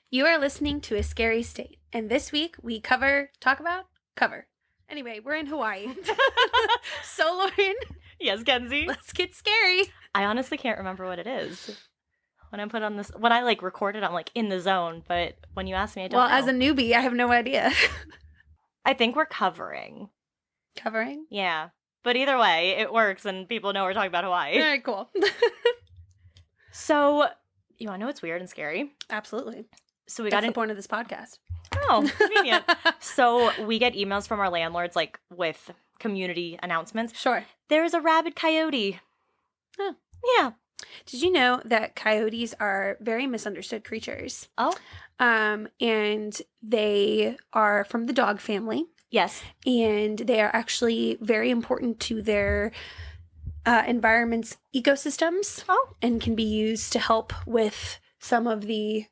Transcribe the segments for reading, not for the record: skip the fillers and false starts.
You are listening to A Scary State, and this week we cover. Anyway, we're in Hawaii. So, Lauren. Yes, Kenzie. Let's get scary. I honestly can't remember what it is. When I put on this, when I record it, I'm in the zone, but when you ask me, I don't know. Well, as a newbie, I have no idea. I think we're covering. Covering? Yeah. But either way, it works and people know we're talking about Hawaii. All right, cool. So, you want to know what's weird and scary? Absolutely. So we That's got the point of this podcast. Oh, convenient. So we get emails from our landlords, with community announcements. Sure. There's a rabid coyote. Oh. Yeah. Did you know that coyotes are very misunderstood creatures? Oh. And they are from the dog family. Yes. And they are actually very important to their environment's ecosystems. Oh. And can be used to help with some of the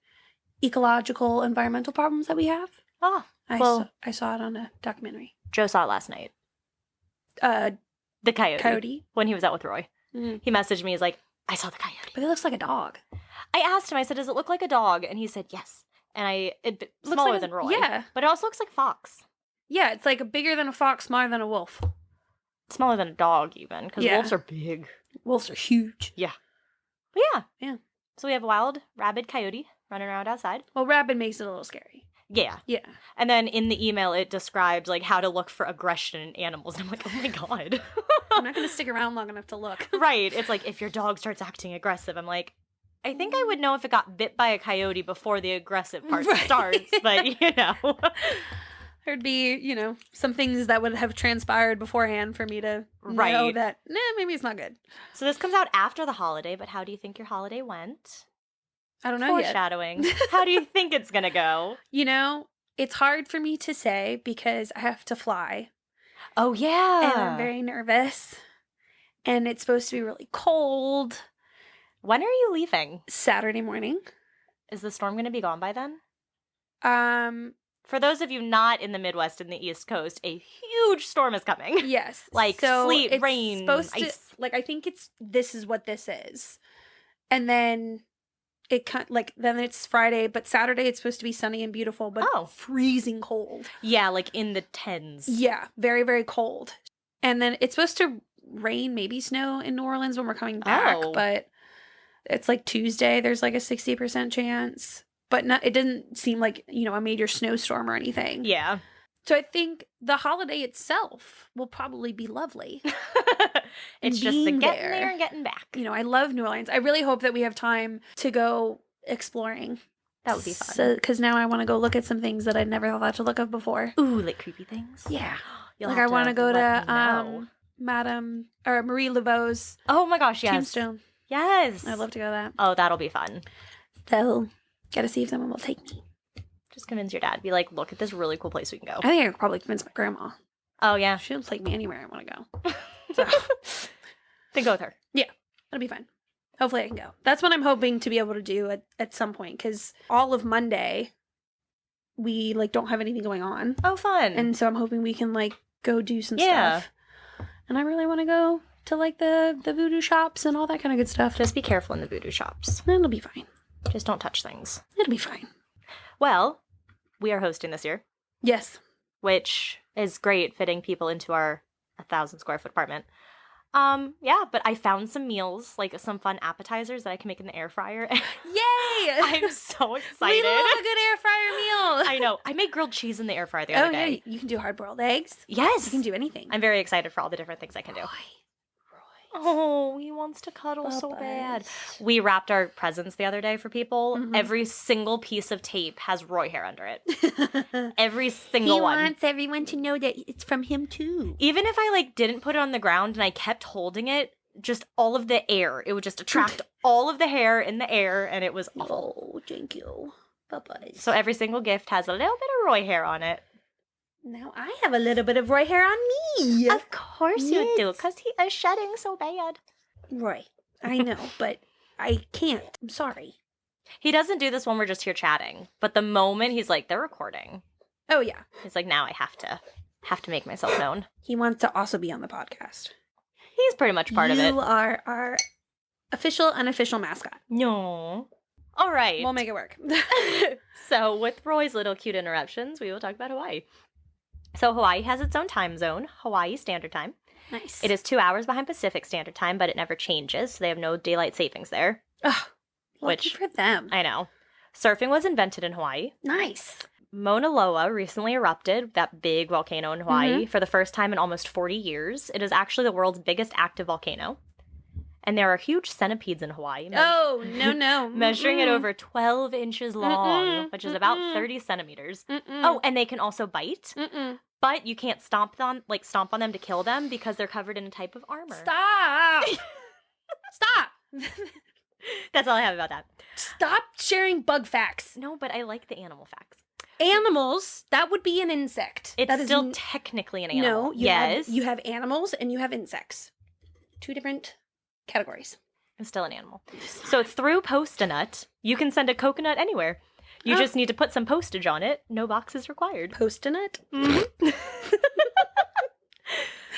ecological, environmental problems that we have. Oh. I saw it on a documentary. Joe saw it last night. The coyote. When he was out with Roy. Mm. He messaged me. He's like, I saw the coyote. But it looks like a dog. I asked him, I said, does it look like a dog? And he said, yes. And it smaller like than Roy. Yeah. But it also looks like a fox. Yeah, it's like bigger than a fox, smaller than a wolf. Smaller than a dog, even. Because wolves are big. Wolves are huge. Yeah. But yeah. Yeah. So we have a wild, rabid coyote running around outside. Well, rabid makes it a little scary. Yeah. Yeah. And then in the email, it described, how to look for aggression in animals. And I'm like, oh my God. I'm not going to stick around long enough to look. Right. It's if your dog starts acting aggressive, I'm like, I think I would know if it got bit by a coyote before the aggressive part starts. But, There'd be, some things that would have transpired beforehand for me to know that, maybe it's not good. So this comes out after the holiday, but how do you think your holiday went? I don't know yet. Foreshadowing. How do you think it's going to go? It's hard for me to say because I have to fly. Oh, yeah. And I'm very nervous. And it's supposed to be really cold. When are you leaving? Saturday morning. Is the storm going to be gone by then? For those of you not in the Midwest and the East Coast, a huge storm is coming. Yes. Sleet, rain, ice. I think this is what this is. And then then it's Friday, but Saturday it's supposed to be sunny and beautiful, but freezing cold. Yeah, in the tens. Yeah, very, very cold. And then it's supposed to rain, maybe snow in New Orleans when we're coming back, but it's Tuesday, there's a 60% chance. But it doesn't seem like, a major snowstorm or anything. Yeah. So I think the holiday itself will probably be lovely. It's just the getting there and getting back. I love New Orleans. I really hope that we have time to go exploring. That would be fun. Because now I want to go look at some things that I never thought to look at before. Ooh, creepy things? Yeah. I want to go to Marie Laveau's oh my gosh, yes. tombstone. Yes. I'd love to go to that. Oh, that'll be fun. So, gotta see if someone will take me. Just convince your dad. Be like, look at this really cool place we can go. I think I could probably convince my grandma. Oh, yeah. She'll take me anywhere I want to go. So. Then go with her. Yeah, that'll be fine. Hopefully I can go. That's what I'm hoping to be able to do at some point, because all of Monday, we, don't have anything going on. Oh, fun. And so I'm hoping we can, go do some stuff. And I really want to go to, the voodoo shops and all that kind of good stuff. Just be careful in the voodoo shops. It'll be fine. Just don't touch things. It'll be fine. Well, we are hosting this year. Yes. Which is great, fitting people into our 1,000 square foot apartment. Yeah, but I found some meals, some fun appetizers that I can make in the air fryer. Yay! I'm so excited. We love a good air fryer meal. I know. I made grilled cheese in the air fryer the other day. Yeah, you can do hard-boiled eggs. Yes. You can do anything. I'm very excited for all the different things I can do. Oh, he wants to cuddle so bad. We wrapped our presents the other day for people. Mm-hmm. Every single piece of tape has Roy hair under it. Every single one. He wants everyone to know that it's from him too. Even if I didn't put it on the ground and I kept holding it, just all of the air, it would just attract all of the hair in the air, and it was awful. Oh, thank you. Bye-bye. So every single gift has a little bit of Roy hair on it. Now I have a little bit of Roy hair on me. Of course you do, because he is shedding so bad. Roy, I know, but I can't. I'm sorry. He doesn't do this when we're just here chatting. But the moment he's they're recording. Oh, yeah. He's now I have to make myself known. He wants to also be on the podcast. He's pretty much part of it. You are our official, unofficial mascot. No. All right. We'll make it work. So with Roy's little cute interruptions, we will talk about Hawaii. So Hawaii has its own time zone, Hawaii Standard Time. Nice. It is 2 hours behind Pacific Standard Time, but it never changes, so they have no daylight savings there. Oh, lucky for them. I know. Surfing was invented in Hawaii. Nice. Mauna Loa recently erupted, that big volcano in Hawaii, for the first time in almost 40 years. It is actually the world's biggest active volcano. And there are huge centipedes in Hawaii. No. Measuring at over 12 inches long, which is about 30 centimeters. Oh, and they can also bite. But you can't stomp on them to kill them because they're covered in a type of armor. Stop! Stop! That's all I have about that. Stop sharing bug facts. No, but I like the animal facts. Animals, that would be an insect. It's still technically an animal. No, you have animals and you have insects. 2 different categories. It's still an animal. So through Post-a-Nut, you can send a coconut anywhere. You just need to put some postage on it. No boxes required. Post-a-nut?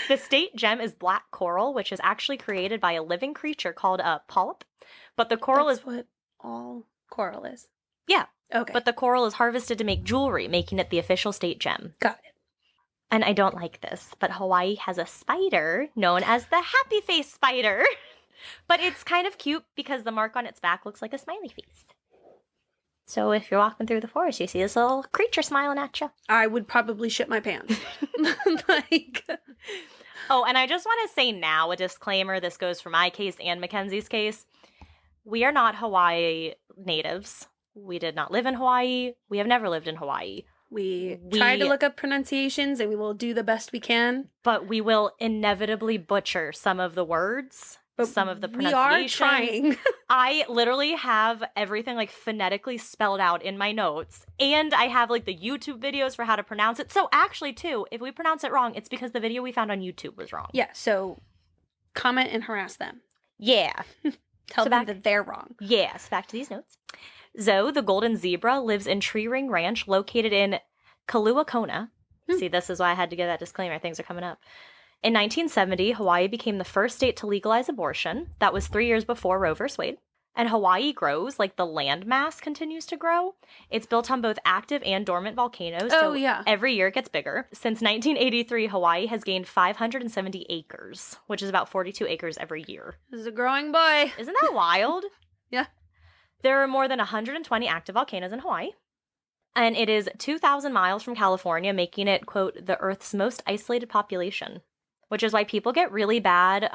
The state gem is black coral, which is actually created by a living creature called a polyp. But the coral That's what all coral is. Yeah. Okay. But the coral is harvested to make jewelry, making it the official state gem. Got it. And I don't like this, but Hawaii has a spider known as the happy face spider. But it's kind of cute because the mark on its back looks like a smiley face. So if you're walking through the forest, you see this little creature smiling at you. I would probably shit my pants. Oh, and I just want to say now, a disclaimer, this goes for my case and Mackenzie's case. We are not Hawaii natives. We did not live in Hawaii. We have never lived in Hawaii. We try to look up pronunciations and we will do the best we can. But we will inevitably butcher some of the words, some of the pronunciations. We are trying. I literally have everything phonetically spelled out in my notes. And I have the YouTube videos for how to pronounce it. So actually, too, if we pronounce it wrong, it's because the video we found on YouTube was wrong. Yeah, so comment and harass them. Yeah. Tell them that they're wrong. Yes, back to these notes. Zoe, the golden zebra, lives in Tree Ring Ranch located in Kailua Kona. See, this is why I had to give that disclaimer. Things are coming up. In 1970, Hawaii became the first state to legalize abortion. That was 3 years before Roe v. Wade. And Hawaii grows, the land mass continues to grow. It's built on both active and dormant volcanoes. So every year it gets bigger. Since 1983, Hawaii has gained 570 acres, which is about 42 acres every year. This is a growing boy. Isn't that wild? Yeah. There are more than 120 active volcanoes in Hawaii. And it is 2,000 miles from California, making it, quote, the Earth's most isolated population. Which is why people get really bad,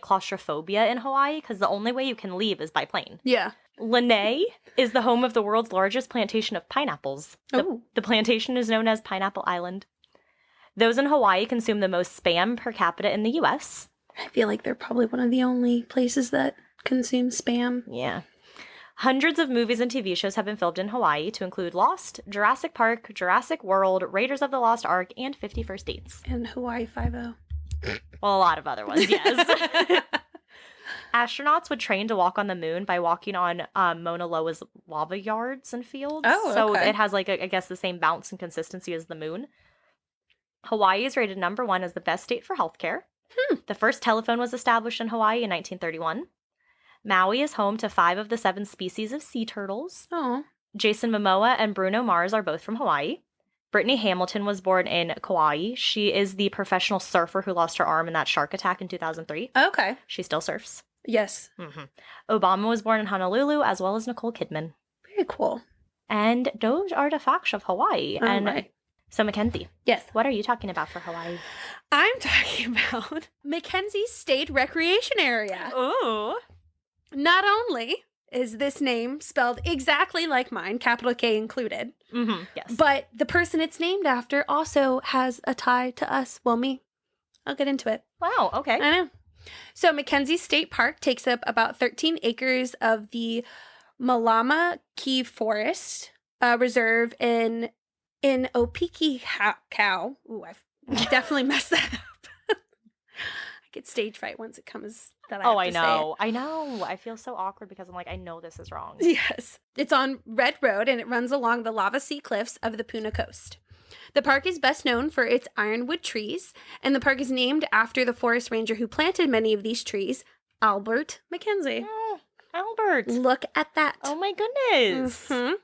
claustrophobia in Hawaii, because the only way you can leave is by plane. Yeah. Lanai is the home of the world's largest plantation of pineapples. The plantation is known as Pineapple Island. Those in Hawaii consume the most Spam per capita in the U.S. I feel like they're probably one of the only places that consume Spam. Yeah. Hundreds of movies and TV shows have been filmed in Hawaii, to include Lost, Jurassic Park, Jurassic World, Raiders of the Lost Ark, and 50 First Dates. And Hawaii Five-0. Well, a lot of other ones, yes. Astronauts would train to walk on the moon by walking on Mauna Loa's lava yards and fields. Oh, okay. So it has, I guess, the same bounce and consistency as the moon. Hawaii is rated #1 as the best state for healthcare. The first telephone was established in Hawaii in 1931. Maui is home to 5 of the 7 species of sea turtles. Oh. Jason Momoa and Bruno Mars are both from Hawaii. Brittany Hamilton was born in Kauai. She is the professional surfer who lost her arm in that shark attack in 2003. Okay. She still surfs. Yes. Obama was born in Honolulu, as well as Nicole Kidman. Very cool. And those are the facts of Hawaii. All and right. So, Mackenzie. Yes. What are you talking about for Hawaii? I'm talking about MacKenzie State Recreation Area. Ooh. Not only is this name spelled exactly like mine, capital K included, yes, but the person it's named after also has a tie to us. Well, me. I'll get into it. Wow, okay. I know. So MacKenzie State Park takes up about 13 acres of the Malama Key Forest Reserve in Opiki Cow. Ooh, I've definitely messed that up. I get stage fright once it comes that I have to say it. I know. I feel so awkward because I'm I know this is wrong. Yes. It's on Red Road and it runs along the lava sea cliffs of the Puna Coast. The park is best known for its ironwood trees, and the park is named after the forest ranger who planted many of these trees, Albert MacKenzie. Albert. Look at that. Oh my goodness. Mm-hmm.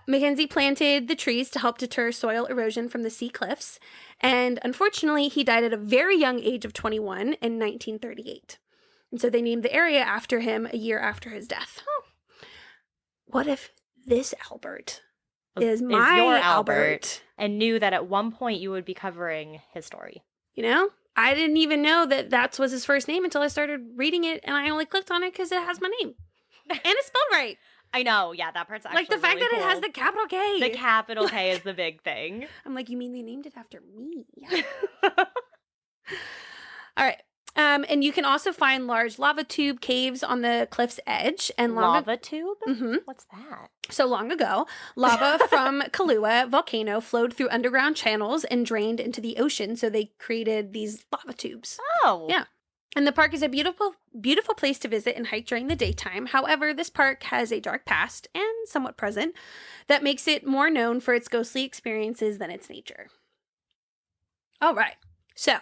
MacKenzie planted the trees to help deter soil erosion from the sea cliffs, and unfortunately, he died at a very young age of 21 in 1938. And so they named the area after him a year after his death. Oh. What if this Albert is your Albert and knew that at one point you would be covering his story? You know, I didn't even know that was his first name until I started reading it, and I only clicked on it because it has my name. And it's spelled right. I know, yeah, that part's actually like the fact really that cool. it has the capital K. The capital K is the big thing. I'm like, you mean they named it after me? All right. And you can also find large lava tube caves on the cliff's edge. And lava tube? Mm-hmm. What's that? So long ago, lava from Kailua volcano flowed through underground channels and drained into the ocean. So they created these lava tubes. Oh. Yeah. And the park is a beautiful, beautiful place to visit and hike during the daytime. However, this park has a dark past and somewhat present that makes it more known for its ghostly experiences than its nature. All right. So,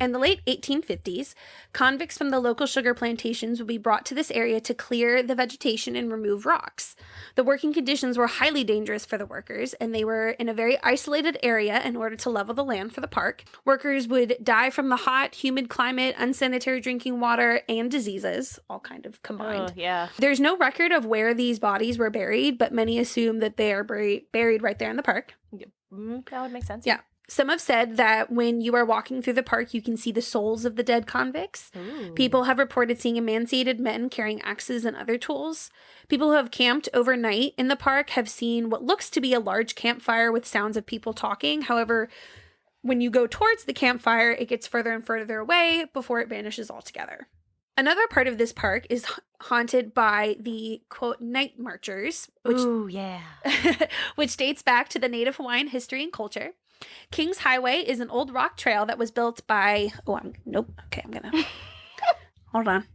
in the late 1850s, convicts from the local sugar plantations would be brought to this area to clear the vegetation and remove rocks. The working conditions were highly dangerous for the workers, and they were in a very isolated area in order to level the land for the park. Workers would die from the hot, humid climate, unsanitary drinking water, and diseases, all kind of combined. Oh, yeah. There's no record of where these bodies were buried, but many assume that they are buried right there in the park. That would make sense. Yeah. Some have said that when you are walking through the park, you can see the souls of the dead convicts. Ooh. People have reported seeing emaciated men carrying axes and other tools. People who have camped overnight in the park have seen what looks to be a large campfire with sounds of people talking. However, when you go towards the campfire, it gets further and further away before it vanishes altogether. Another part of this park is haunted by the, quote, night marchers, which dates back to the Native Hawaiian history and culture. Kings Highway is an old rock trail that was built by... I'm gonna... Hold on.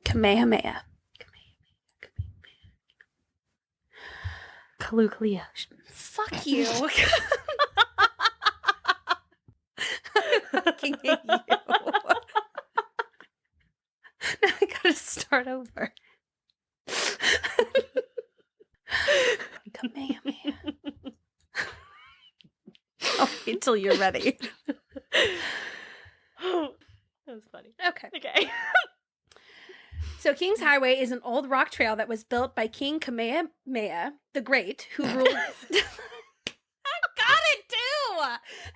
Kamehameha. Kaluklia. Fuck you. I fucking hate you. Now I gotta start over. Kamehameha. I'll wait till you're ready. That was funny. Okay. So Kings Highway is an old rock trail that was built by King Kamehameha the Great, who ruled... I got it too!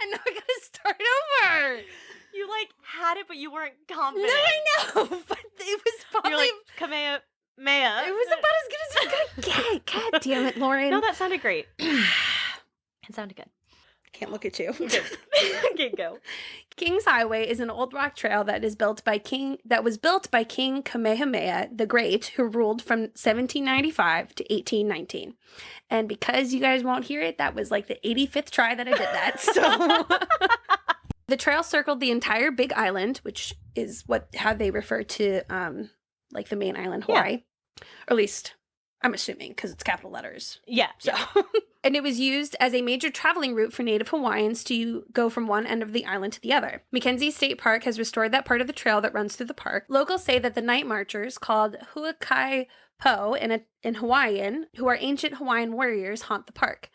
And now I gotta start over! You, had it, but you weren't confident. No, I know! But it was probably... You're like, Kamehameha. It was about as good as I was gonna get. God damn it, Lauren. No, that sounded great. It sounded good. Can't look at you. Okay, go. Kings Highway is an old rock trail that was built by King Kamehameha the Great, who ruled from 1795 to 1819. And because you guys won't hear it, that was like the 85th try that I did that. So the trail circled the entire Big Island, which is how they refer to the main island, Hawaii. Yeah. Or at least I'm assuming, because it's capital letters. Yeah. So, and it was used as a major traveling route for Native Hawaiians to go from one end of the island to the other. MacKenzie State Park has restored that part of the trail that runs through the park. Locals say that the night marchers, called huakai po in Hawaiian, who are ancient Hawaiian warriors, haunt the park.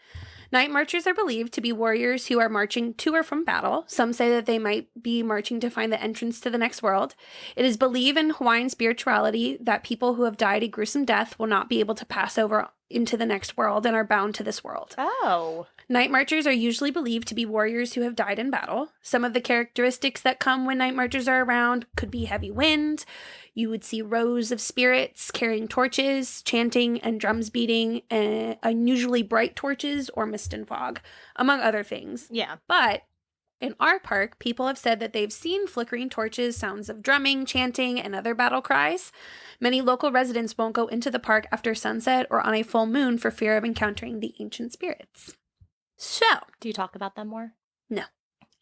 Night marchers are believed to be warriors who are marching to or from battle. Some say that they might be marching to find the entrance to the next world. It is believed in Hawaiian spirituality that people who have died a gruesome death will not be able to pass over into the next world and are bound to this world. Oh. Night marchers are usually believed to be warriors who have died in battle. Some of the characteristics that come when night marchers are around could be heavy wind. You would see rows of spirits carrying torches, chanting, and drums beating, unusually bright torches or mist and fog, among other things. Yeah. But in our park, people have said that they've seen flickering torches, sounds of drumming, chanting, and other battle cries. Many local residents won't go into the park after sunset or on a full moon for fear of encountering the ancient spirits. So, do you talk about them more? No.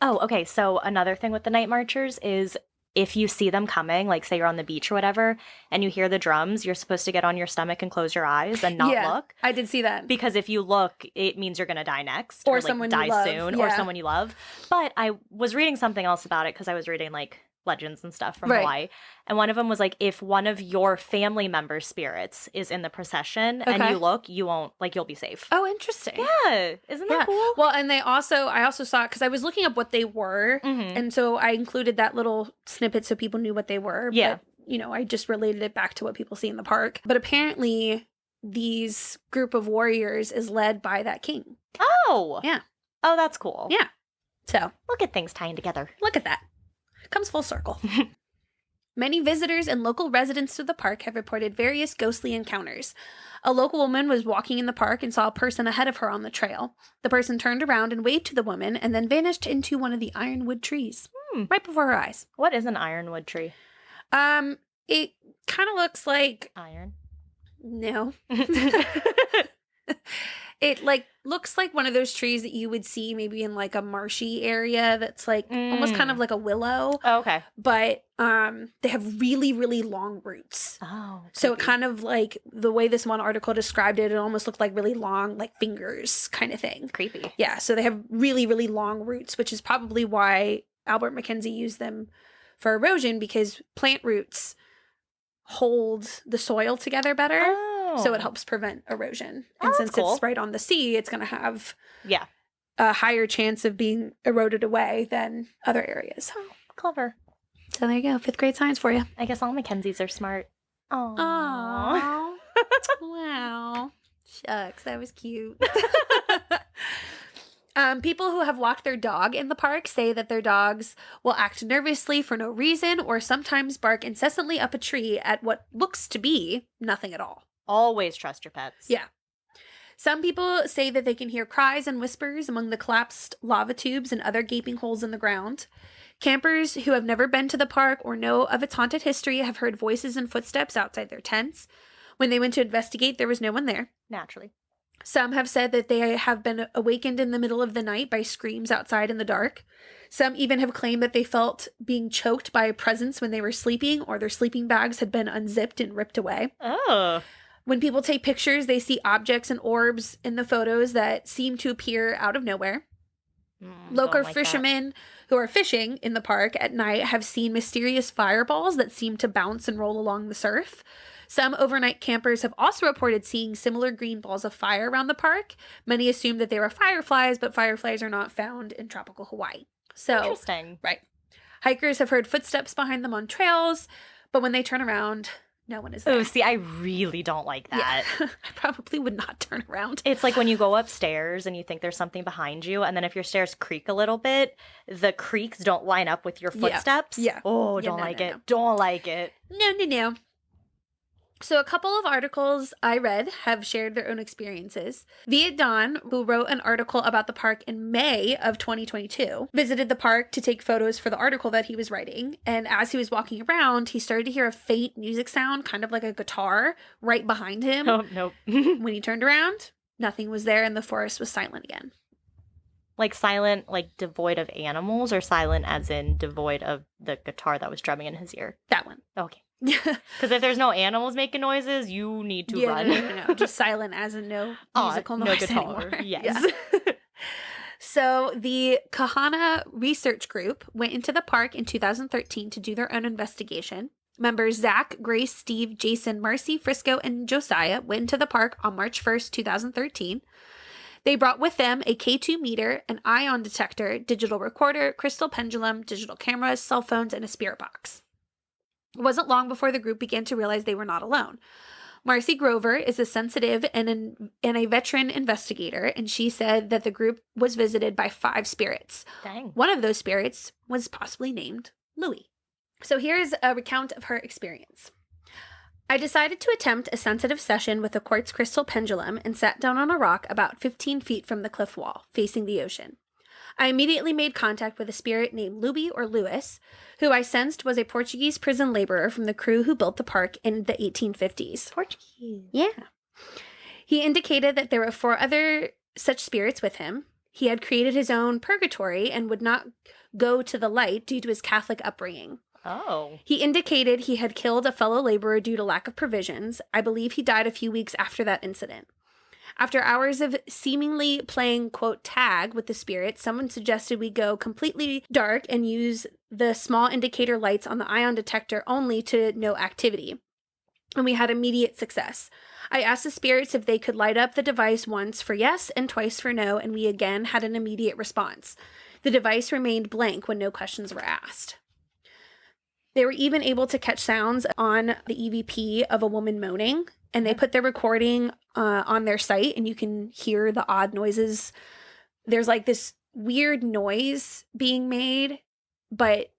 Oh, okay. So another thing with the night marchers is if you see them coming, like say you're on the beach or whatever, and you hear the drums, you're supposed to get on your stomach and close your eyes and not look. I did see that. Because if you look, it means you're going to die next. Or someone die you love. soon. Yeah. Or someone you love. But I was reading something else about it because I was reading legends and stuff from Hawaii. And one of them was like, if one of your family members' spirits is in the procession and you look, you won't, like, you'll be safe. Oh, interesting. Yeah. Isn't that cool? Well, and I also saw, because I was looking up what they were, and so I included that little snippet so people knew what they were. Yeah. But, I just related it back to what people see in the park. But apparently, these group of warriors is led by that king. Oh. Yeah. Oh, that's cool. Yeah. So. Look at things tying together. Look at that. Comes full circle. Many visitors and local residents of the park have reported various ghostly encounters. A local woman was walking in the park and saw a person ahead of her on the trail. The person turned around and waved to the woman and then vanished into one of the ironwood trees right before her eyes. What is an ironwood tree? It kind of looks like iron. No. It looks like one of those trees that you would see maybe in like a marshy area that's like almost kind of like a willow. Oh, okay. But they have really, really long roots. Oh. So it kind of like the way this one article described it, it almost looked like really long, like fingers kind of thing. Creepy. Yeah. So they have really, really long roots, which is probably why Albert MacKenzie used them for erosion, because plant roots hold the soil together better. Oh. So it helps prevent erosion. And since it's right on the sea, it's going to have a higher chance of being eroded away than other areas. Oh, clever. So there you go. 5th grade science for you. I guess all Mackenzies are smart. Aww. Wow. Shucks, that was cute. People who have walked their dog in the park say that their dogs will act nervously for no reason or sometimes bark incessantly up a tree at what looks to be nothing at all. Always trust your pets. Yeah. Some people say that they can hear cries and whispers among the collapsed lava tubes and other gaping holes in the ground. Campers who have never been to the park or know of its haunted history have heard voices and footsteps outside their tents. When they went to investigate, there was no one there. Naturally. Some have said that they have been awakened in the middle of the night by screams outside in the dark. Some even have claimed that they felt being choked by a presence when they were sleeping, or their sleeping bags had been unzipped and ripped away. Oh. When people take pictures, they see objects and orbs in the photos that seem to appear out of nowhere. Local fishermen who are fishing in the park at night have seen mysterious fireballs that seem to bounce and roll along the surf. Some overnight campers have also reported seeing similar green balls of fire around the park. Many assume that they were fireflies, but fireflies are not found in tropical Hawaii. So, interesting. Right. Hikers have heard footsteps behind them on trails, but when they turn around, no one is there. Oh, see, I really don't like that. Yeah. I probably would not turn around. It's like when you go upstairs and you think there's something behind you, and then if your stairs creak a little bit, the creaks don't line up with your footsteps. Yeah. Oh, don't like it. Don't like it. No. So a couple of articles I read have shared their own experiences. Viet Don, who wrote an article about the park in May of 2022, visited the park to take photos for the article that he was writing. And as he was walking around, he started to hear a faint music sound, kind of like a guitar, right behind him. Oh, nope. When he turned around, nothing was there and the forest was silent again. Like silent, like devoid of animals, or silent as in devoid of the guitar that was drumming in his ear? That one. Okay. Because if there's no animals making noises, you need to run. No. Just silent as in no musical noise guitar. Anymore. Yes. Yeah. So the Kahana Research Group went into the park in 2013 to do their own investigation. Members Zach, Grace, Steve, Jason, Marcy, Frisco, and Josiah went into the park on March 1st, 2013. They brought with them a K2 meter, an ion detector, digital recorder, crystal pendulum, digital cameras, cell phones, and a spirit box. It wasn't long before the group began to realize they were not alone. Marcy Grover is a sensitive and a veteran investigator, and she said that the group was visited by 5 spirits. Dang. One of those spirits was possibly named Louie. So here's a recount of her experience. I decided to attempt a sensitive session with a quartz crystal pendulum and sat down on a rock about 15 feet from the cliff wall, facing the ocean. I immediately made contact with a spirit named Louie or Louis, who I sensed was a Portuguese prison laborer from the crew who built the park in the 1850s. Portuguese. Yeah. He indicated that there were 4 other such spirits with him. He had created his own purgatory and would not go to the light due to his Catholic upbringing. Oh. He indicated he had killed a fellow laborer due to lack of provisions. I believe he died a few weeks after that incident. After hours of seemingly playing, quote, tag with the spirits, someone suggested we go completely dark and use the small indicator lights on the ion detector only to no activity. And we had immediate success. I asked the spirits if they could light up the device once for yes and twice for no, and we again had an immediate response. The device remained blank when no questions were asked. They were even able to catch sounds on the EVP of a woman moaning, and they put their recording on their site, and you can hear the odd noises. There's like this weird noise being made, but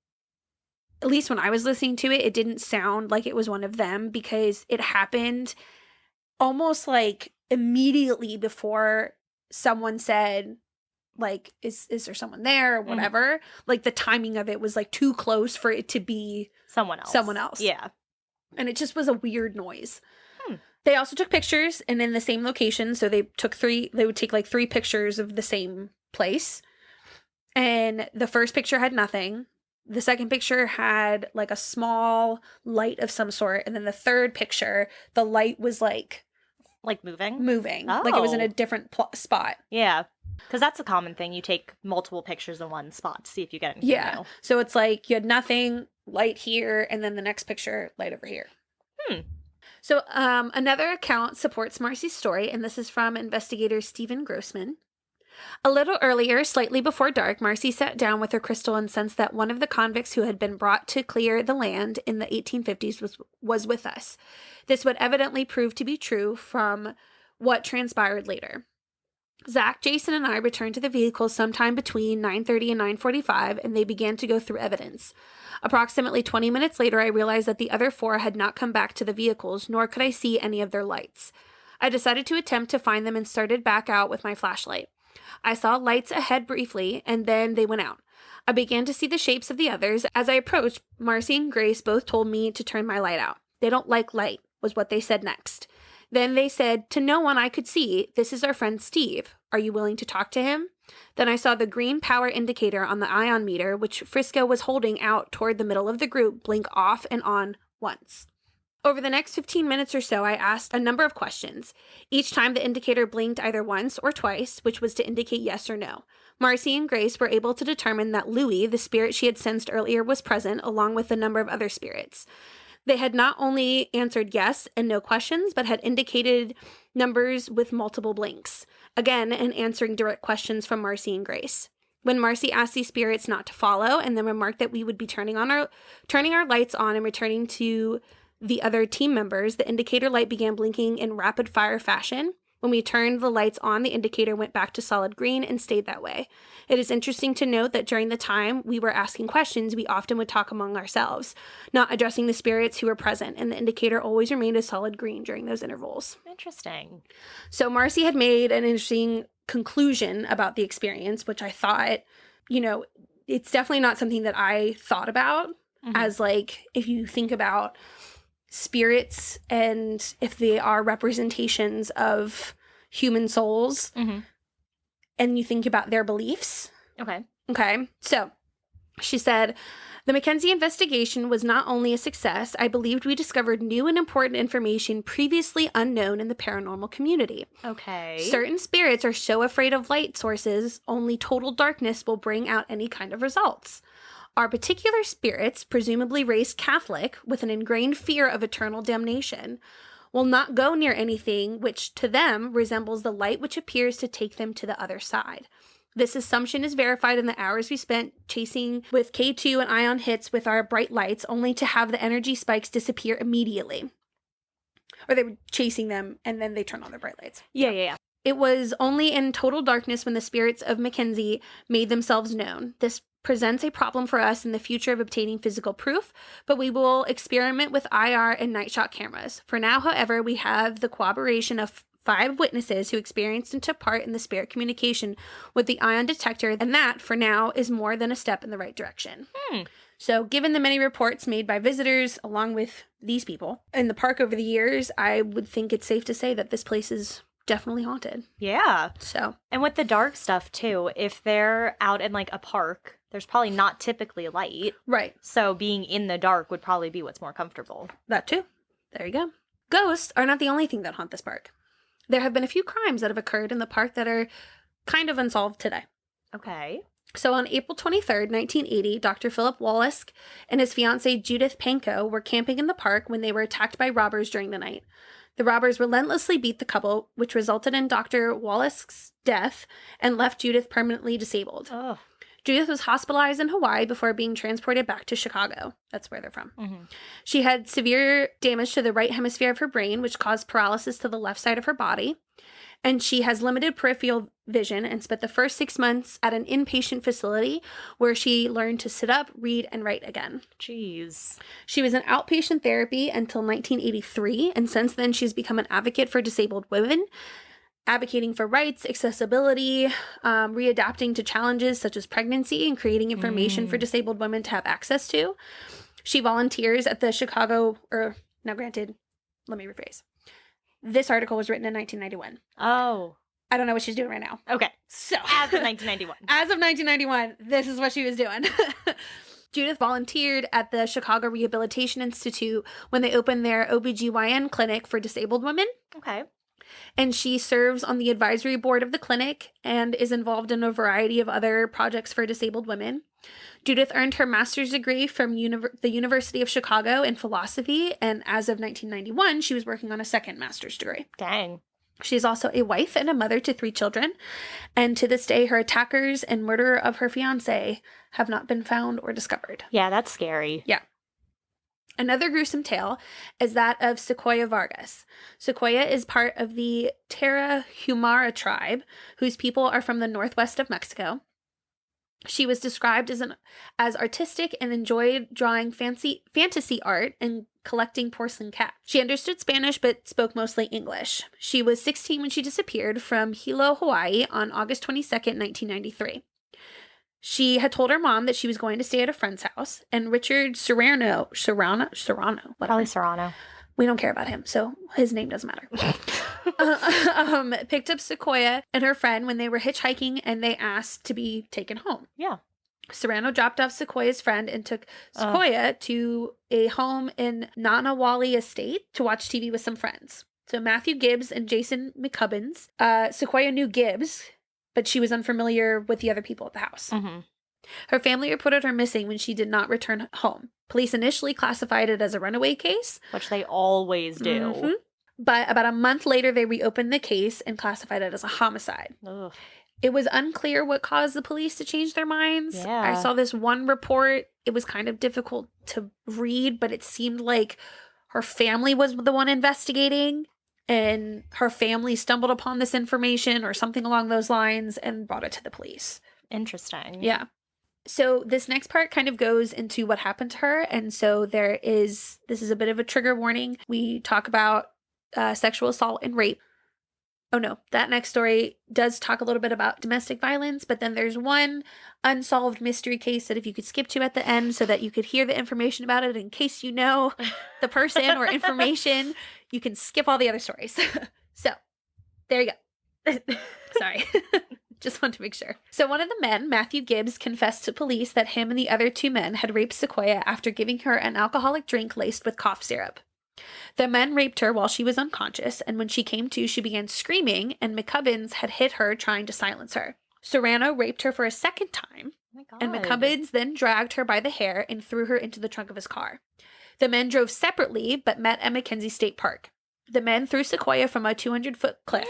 at least when I was listening to it, it didn't sound like it was one of them because it happened almost like immediately before someone said, like, is there someone there or whatever? Like, the timing of it was, like, too close for it to be someone else. Yeah. And it just was a weird noise. They also took pictures, and in the same location, so they would take, like, 3 pictures of the same place. And the first picture had nothing. The second picture had, like, a small light of some sort. And then the third picture, the light was, like moving? Moving. Oh. Like, it was in a different spot. Yeah. Because that's a common thing. You take multiple pictures in one spot to see if you get anything new. So it's like you had nothing, light here, and then the next picture, light over here. So another account supports Marcy's story, and this is from investigator Stephen Grossman. A little earlier, slightly before dark, Marcy sat down with her crystal and sensed that one of the convicts who had been brought to clear the land in the 1850s was with us. This would evidently prove to be true from what transpired later. Zach, Jason, and I returned to the vehicle sometime between 9:30 and 9:45, and they began to go through evidence. Approximately 20 minutes later, I realized that the other 4 had not come back to the vehicles, nor could I see any of their lights. I decided to attempt to find them and started back out with my flashlight. I saw lights ahead briefly, and then they went out. I began to see the shapes of the others. As I approached, Marcy and Grace both told me to turn my light out. They don't like light, was what they said next. Then they said, to no one I could see, this is our friend Steve. Are you willing to talk to him? Then I saw the green power indicator on the ion meter, which Frisco was holding out toward the middle of the group, blink off and on once. Over the next 15 minutes or so, I asked a number of questions. Each time the indicator blinked either once or twice, which was to indicate yes or no. Marcy and Grace were able to determine that Louie, the spirit she had sensed earlier, was present, along with a number of other spirits. They had not only answered yes and no questions, but had indicated numbers with multiple blinks. Again, in answering direct questions from Marcy and Grace. When Marcy asked these spirits not to follow, and then remarked that we would be turning our lights on and returning to the other team members, the indicator light began blinking in rapid fire fashion. When we turned the lights on, the indicator went back to solid green and stayed that way. It is interesting to note that during the time we were asking questions, we often would talk among ourselves, not addressing the spirits who were present, and the indicator always remained a solid green during those intervals. Interesting. So Marcy had made an interesting conclusion about the experience, which I thought, it's definitely not something that I thought about as, like, if you think about spirits and if they are representations of human souls and you think about their beliefs. Okay. So she said, the MacKenzie investigation was not only a success, I believed we discovered new and important information previously unknown in the paranormal community. Okay. Certain spirits are so afraid of light sources, only total darkness will bring out any kind of results. Our particular spirits, presumably raised Catholic, with an ingrained fear of eternal damnation, will not go near anything which, to them, resembles the light which appears to take them to the other side. This assumption is verified in the hours we spent chasing with K2 and ion hits with our bright lights, only to have the energy spikes disappear immediately. Or they were chasing them, and then they turn on their bright lights. Yeah. It was only in total darkness when the spirits of MacKenzie made themselves known. This presents a problem for us in the future of obtaining physical proof, but we will experiment with IR and night shot cameras. For now, however, we have the corroboration of 5 witnesses who experienced and took part in the spirit communication with the ion detector, and that, for now, is more than a step in the right direction. So, given the many reports made by visitors, along with these people, in the park over the years, I would think it's safe to say that this place is definitely haunted. Yeah. So. And with the dark stuff, too, if they're out in, like, a park, there's probably not typically light. Right. So being in the dark would probably be what's more comfortable. That too. There you go. Ghosts are not the only thing that haunt this park. There have been a few crimes that have occurred in the park that are kind of unsolved today. Okay. So on April 23rd, 1980, Dr. Philip Wallace and his fiancée Judith Pankow were camping in the park when they were attacked by robbers during the night. The robbers relentlessly beat the couple, which resulted in Dr. Wallace's death and left Judith permanently disabled. Oh. Judith was hospitalized in Hawaii before being transported back to Chicago. That's where they're from. Mm-hmm. She had severe damage to the right hemisphere of her brain, which caused paralysis to the left side of her body. And she has limited peripheral vision and spent the first 6 months at an inpatient facility where she learned to sit up, read, and write again. Jeez. She was in outpatient therapy until 1983, and since then she's become an advocate for disabled women, advocating for rights, accessibility, readapting to challenges such as pregnancy, and creating information for disabled women to have access to. She volunteers at the Chicago, now granted, let me rephrase. This article was written in 1991. Oh. I don't know what she's doing right now. Okay. So As of 1991. As of 1991, this is what she was doing. Judith volunteered at the Chicago Rehabilitation Institute when they opened their OBGYN clinic for disabled women. Okay. And she serves on the advisory board of the clinic and is involved in a variety of other projects for disabled women. Judith earned her master's degree from the University of Chicago in philosophy, and as of 1991, she was working on a second master's degree. Dang. She's also a wife and a mother to 3 children, and to this day, her attackers and murderer of her fiancé have not been found or discovered. Yeah, that's scary. Yeah. Another gruesome tale is that of Sequoia Vargas. Sequoia is part of the Tarahumara tribe, whose people are from the northwest of Mexico. She was described as artistic and enjoyed drawing fantasy art and collecting porcelain cats. She understood Spanish but spoke mostly English. She was 16 when she disappeared from Hilo, Hawaii on August 22nd, 1993. She had told her mom that she was going to stay at a friend's house, and Richard Serrano, whatever. Probably Serrano. We don't care about him, so his name doesn't matter. Picked up Sequoia and her friend when they were hitchhiking, and they asked to be taken home. Yeah. Serrano dropped off Sequoia's friend and took Sequoia to a home in Nanawali Estate to watch TV with some friends. So Matthew Gibbs and Jason McCubbins. Sequoia knew Gibbs, but she was unfamiliar with the other people at the house. Mm-hmm. Her family reported her missing when she did not return home. Police initially classified it as a runaway case, which they always do. Mm-hmm. But about a month later, they reopened the case and classified it as a homicide. Ugh. It was unclear what caused the police to change their minds. Yeah. I saw this one report. It was kind of difficult to read, but it seemed like her family was the one investigating, and her family stumbled upon this information or something along those lines and brought it to the police. Interesting. Yeah. So this next part kind of goes into what happened to her. And so this is a bit of a trigger warning. We talk about sexual assault and rape. Oh no, that next story does talk a little bit about domestic violence, but then there's one unsolved mystery case that if you could skip to at the end so that you could hear the information about it in case you know the person or information, you can skip all the other stories. So there you go. Sorry. Just wanted to make sure. So one of the men, Matthew Gibbs, confessed to police that him and the other 2 men had raped Sequoia after giving her an alcoholic drink laced with cough syrup. The men raped her while she was unconscious, and when she came to, she began screaming, and McCubbins had hit her trying to silence her. Serrano raped her for a second time, and McCubbins then dragged her by the hair and threw her into the trunk of his car. The men drove separately, but met at MacKenzie State Park. The men threw Sequoia from a 200-foot cliff.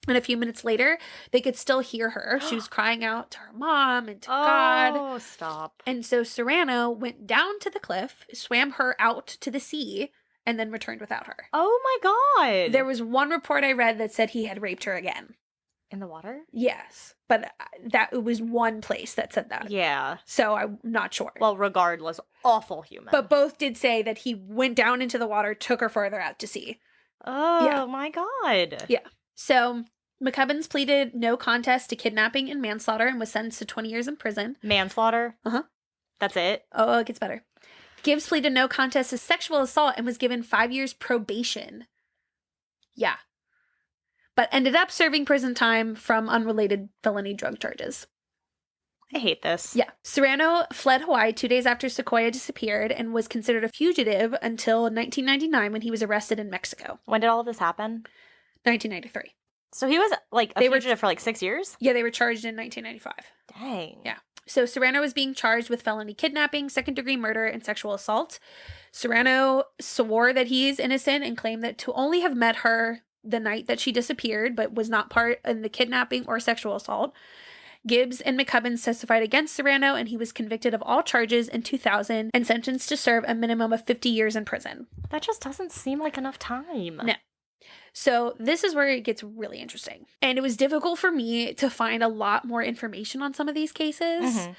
And a few minutes later, they could still hear her. She was crying out to her mom and to God. Oh, stop. And so Serrano went down to the cliff, swam her out to the sea, and then returned without her. Oh my God. There was one report I read that said he had raped her again. In the water? Yes. But it was one place that said that. Yeah. So I'm not sure. Well, regardless, awful human. But both did say that he went down into the water, took her further out to sea. Oh my God. Yeah. So McCubbins pleaded no contest to kidnapping and manslaughter and was sentenced to 20 years in prison. Manslaughter? Uh-huh. That's it? Oh, it gets better. Gibbs pleaded no contest to sexual assault and was given 5 years probation. Yeah. But ended up serving prison time from unrelated felony drug charges. I hate this. Yeah. Serrano fled Hawaii 2 days after Sequoia disappeared and was considered a fugitive until 1999 when he was arrested in Mexico. When did all of this happen? 1993. So he was like a fugitive for like 6 years? Yeah, they were charged in 1995. Dang. Yeah. So Serrano was being charged with felony kidnapping, second-degree murder, and sexual assault. Serrano swore that he is innocent and claimed that to only have met her the night that she disappeared, but was not part in the kidnapping or sexual assault. Gibbs and McCubbins testified against Serrano, and he was convicted of all charges in 2000 and sentenced to serve a minimum of 50 years in prison. That just doesn't seem like enough time. No. So this is where it gets really interesting. And it was difficult for me to find a lot more information on some of these cases. Mm-hmm.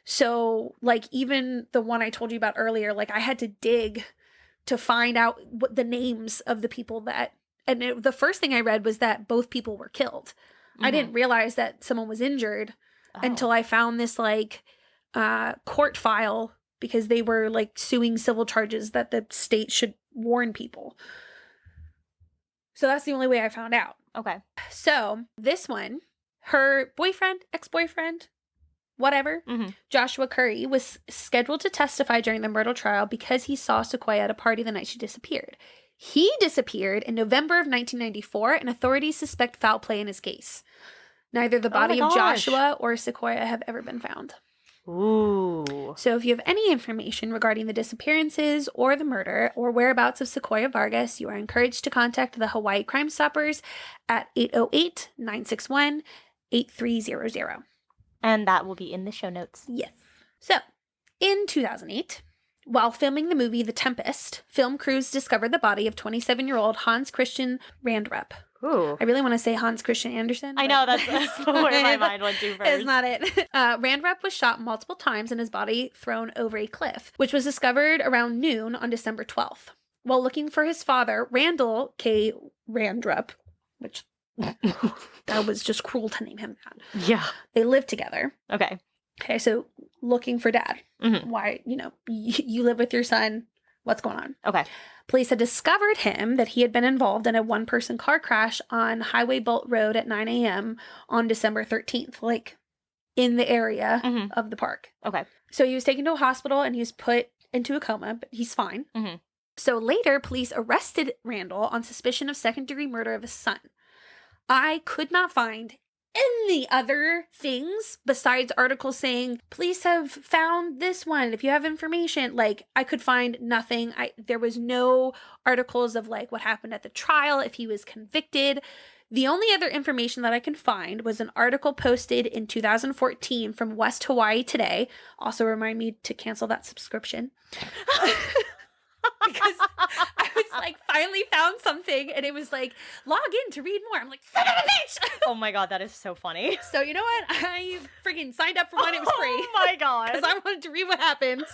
So, like, even the one I told you about earlier, like, I had to dig to find out what the names of the people that... And the first thing I read was that both people were killed. Mm-hmm. I didn't realize that someone was injured until I found this, like, court file because they were, like, suing civil charges that the state should warn people. So that's the only way I found out. Okay. So this one, her boyfriend, ex-boyfriend, whatever, Joshua Curry, was scheduled to testify during the murder trial because he saw Sequoia at a party the night she disappeared. He disappeared in November of 1994, and authorities suspect foul play in his case. Neither the body of Joshua or Sequoia have ever been found. Ooh. So if you have any information regarding the disappearances or the murder or whereabouts of Sequoia Vargas, you are encouraged to contact the Hawaii CrimeStoppers at 808-961-8300. And that will be in the show notes. Yes. So, in 2008, while filming the movie The Tempest, film crews discovered the body of 27-year-old Hans Christian Randrup. Ooh. I really want to say Hans Christian Andersen. I know, that's where my mind went to first. It's not it. Randrup was shot multiple times and his body thrown over a cliff, which was discovered around noon on December 12th. While looking for his father, Randall K. Randrup, which that was just cruel to name him that. Yeah. They lived together. Okay, so looking for dad. Mm-hmm. Why, you live with your son. What's going on? Okay. Police had discovered him that he had been involved in a one-person car crash on Highway Bolt Road at 9 a.m. on December 13th, like in the area of the park. Okay. So he was taken to a hospital and he was put into a coma, but he's fine. Mm-hmm. So later, police arrested Randall on suspicion of second-degree murder of his son. I could not find any other things besides articles saying police have found this one. If you have information, like, I could find nothing. There was no articles of like what happened at the trial, if he was convicted. The only other information that I can find was an article posted in 2014 from West Hawaii Today. Also remind me to cancel that subscription. Because I was like, finally found something, and it was like, log in to read more. I'm like, son of a bitch! Oh my god, that is so funny. So you know what? I freaking signed up for one. It was free. Oh my god. Because I wanted to read what happened.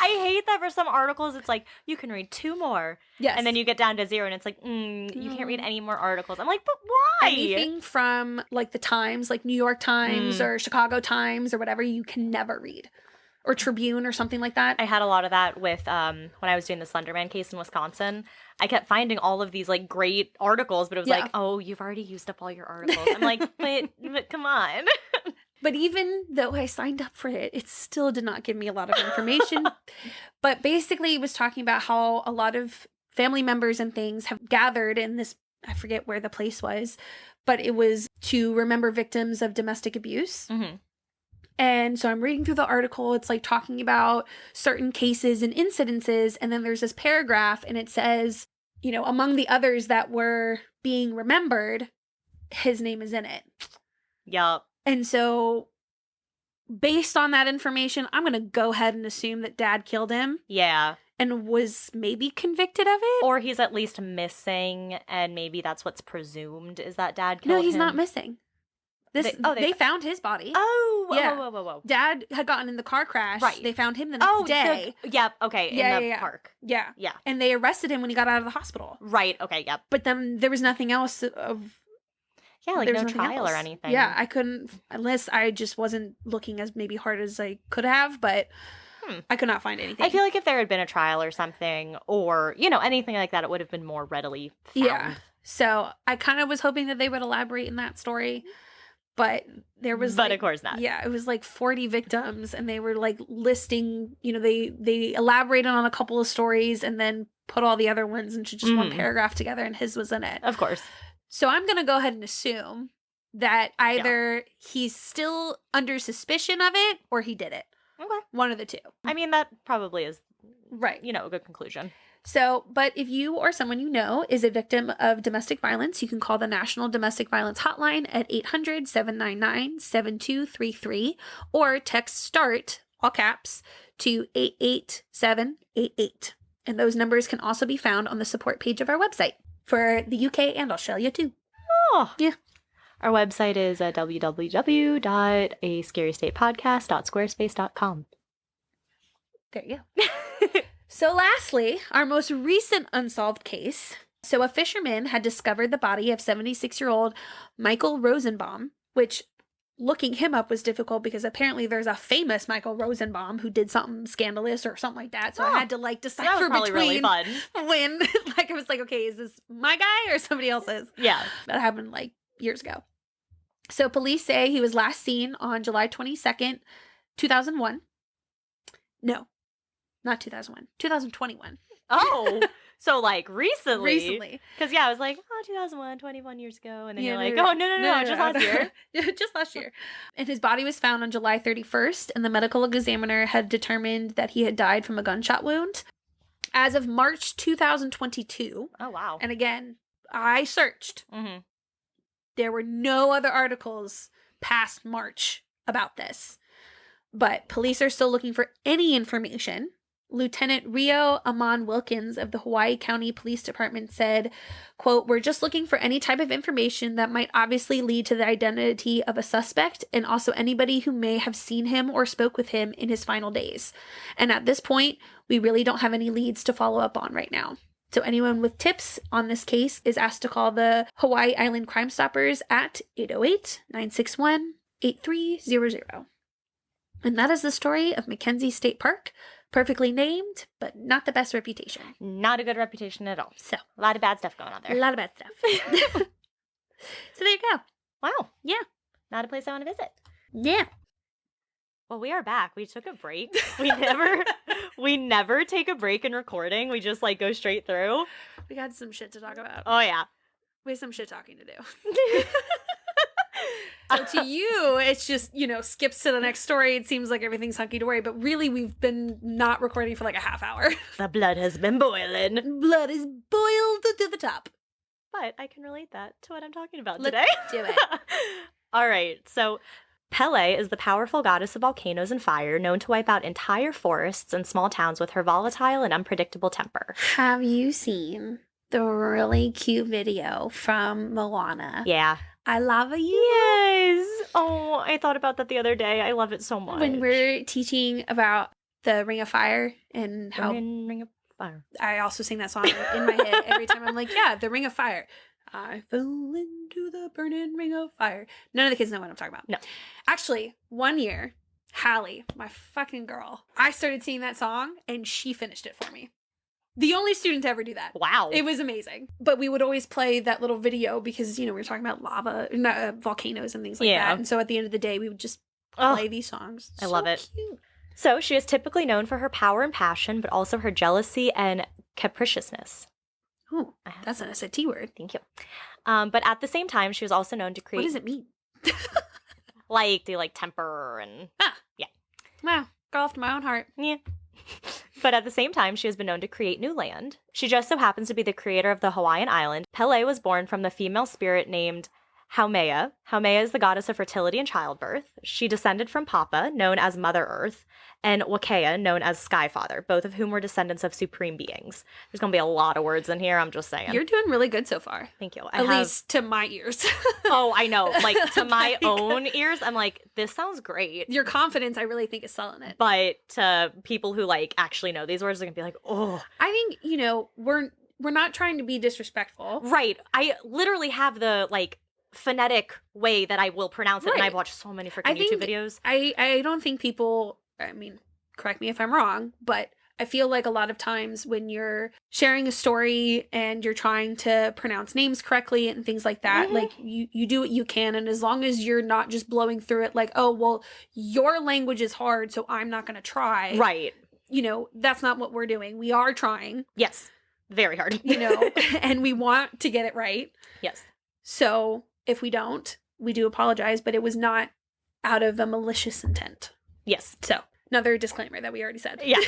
I hate that for some articles, it's like, you can read 2 more. Yes. And then you get down to 0, and it's like, you can't read any more articles. I'm like, but why? Anything from, like, the Times, like New York Times or Chicago Times or whatever, you can never read. Or Tribune or something like that. I had a lot of that with when I was doing the Slenderman case in Wisconsin. I kept finding all of these like great articles, but it was like, oh, you've already used up all your articles. I'm like, but come on. But even though I signed up for it, it still did not give me a lot of information. But basically it was talking about how a lot of family members and things have gathered in this, I forget where the place was, but it was to remember victims of domestic abuse. Mm-hmm. And so I'm reading through the article. It's like talking about certain cases and incidences. And then there's this paragraph and it says, among the others that were being remembered, his name is in it. Yup. And so based on that information, I'm going to go ahead and assume that dad killed him. Yeah. And was maybe convicted of it. Or he's at least missing. And maybe that's what's presumed is that dad killed him. No, he's not missing. They found his body. Oh, yeah. Whoa. Dad had gotten in the car crash. Right. They found him the next day. In the park. Yeah. Yeah. And they arrested him when he got out of the hospital. Right, okay, yep. But then there was nothing else of... Yeah, like no trial or anything. Yeah, I couldn't... Unless I just wasn't looking as maybe hard as I could have, but I could not find anything. I feel like if there had been a trial or something, or, anything like that, it would have been more readily found. Yeah. So I kind of was hoping that they would elaborate in that story. But there was of course not. Yeah, it was like 40 victims and they were like listing, they elaborated on a couple of stories and then put all the other ones into just one paragraph together and his was in it. Of course. So I'm going to go ahead and assume that either he's still under suspicion of it or he did it. Okay. One of the two. I mean, that probably is, right, a good conclusion. So, but if you or someone you know is a victim of domestic violence, you can call the National Domestic Violence Hotline at 800-799-7233 or text START, all caps, to 88788. And those numbers can also be found on the support page of our website for the UK and Australia too. Oh. Yeah. Our website is www.ascarystatepodcast.squarespace.com. There you go. So lastly, our most recent unsolved case. So a fisherman had discovered the body of 76-year-old Michael Rosenbaum, which looking him up was difficult because apparently there's a famous Michael Rosenbaum who did something scandalous or something like that. So I had to decipher between really fun. when I was like, okay, is this my guy or somebody else's? Yeah. That happened years ago. So police say he was last seen on July 22nd, 2001. No. Not 2001. 2021. Oh, so recently. Recently. Because, I was like, 2001, 21 years ago. And then you're like, oh, no, just last year. Just last year. And his body was found on July 31st, and the medical examiner had determined that he had died from a gunshot wound. As of March 2022. Oh, wow. And again, I searched. Mm-hmm. There were no other articles past March about this. But police are still looking for any information. Lieutenant Rio Amon Wilkins of the Hawaii County Police Department said, quote, "We're just looking for any type of information that might obviously lead to the identity of a suspect and also anybody who may have seen him or spoke with him in his final days. And at this point, we really don't have any leads to follow up on right now. So anyone with tips on this case is asked to call the Hawaii Island CrimeStoppers at 808-961-8300. And that is the story of MacKenzie State Park. Perfectly named, but not the best reputation. Not a good reputation at all. So, a lot of bad stuff going on there. A lot of bad stuff. So there you go. Wow. Yeah. Not a place I want to visit. Yeah. Well, we are back. We took a break. We never take a break in recording. We just go straight through. We got some shit to talk about. Oh, yeah. We have some shit talking to do. So to you, it's just, skips to the next story. It seems like everything's hunky-dory, but really we've been not recording for a half hour. The blood has been boiling. Blood is boiled to the top. But I can relate that to what I'm talking about Let's today. do it. All right. So Pele is the powerful goddess of volcanoes and fire, known to wipe out entire forests and small towns with her volatile and unpredictable temper. Have you seen the really cute video from Moana? Yeah. I love you. Yes. Oh, I thought about that the other day. I love it so much. When we're teaching about the Ring of Fire and how Ring of Fire. I also sing that song in my head every time. I'm like, yeah, the Ring of Fire. I fell into the burning ring of fire. None of the kids know what I'm talking about. No. Actually, one year, Hallie, my fucking girl, I started singing that song and she finished it for me. The only student to ever do that. Wow. It was amazing. But we would always play that little video because, we were talking about volcanoes and things like that. And so at the end of the day, we would just play these songs. I love it. Cute. So she is typically known for her power and passion, but also her jealousy and capriciousness. Oh, that's an SAT word. Thank you. But at the same time, she was also known to create... What does it mean? Temper and... Yeah. Wow. Girl after my own heart. Yeah. But at the same time, she has been known to create new land. She just so happens to be the creator of the Hawaiian Island. Pele was born from the female spirit named Haumea. Haumea is the goddess of fertility and childbirth. She descended from Papa, known as Mother Earth, and Wakea, known as Sky Father, both of whom were descendants of supreme beings. There's going to be a lot of words in here, I'm just saying. You're doing really good so far. Thank you. At least to my ears. Oh, I know. To my own ears, I'm like, this sounds great. Your confidence, I really think, is selling it. But to people who, actually know these words, they're going to be like, oh. I think, we're not trying to be disrespectful. Right. I literally have the, phonetic way that I will pronounce it, and I've watched so many freaking YouTube videos. I don't think people, correct me if I'm wrong, but I feel like a lot of times when you're sharing a story and you're trying to pronounce names correctly and things like that, you do what you can, and as long as you're not just blowing through it oh, well, your language is hard, so I'm not going to try. Right. That's not what we're doing. We are trying. Yes. Very hard. And we want to get it right. Yes. So if we don't, we do apologize, but it was not out of a malicious intent. Yes. So another disclaimer that we already said. Yeah.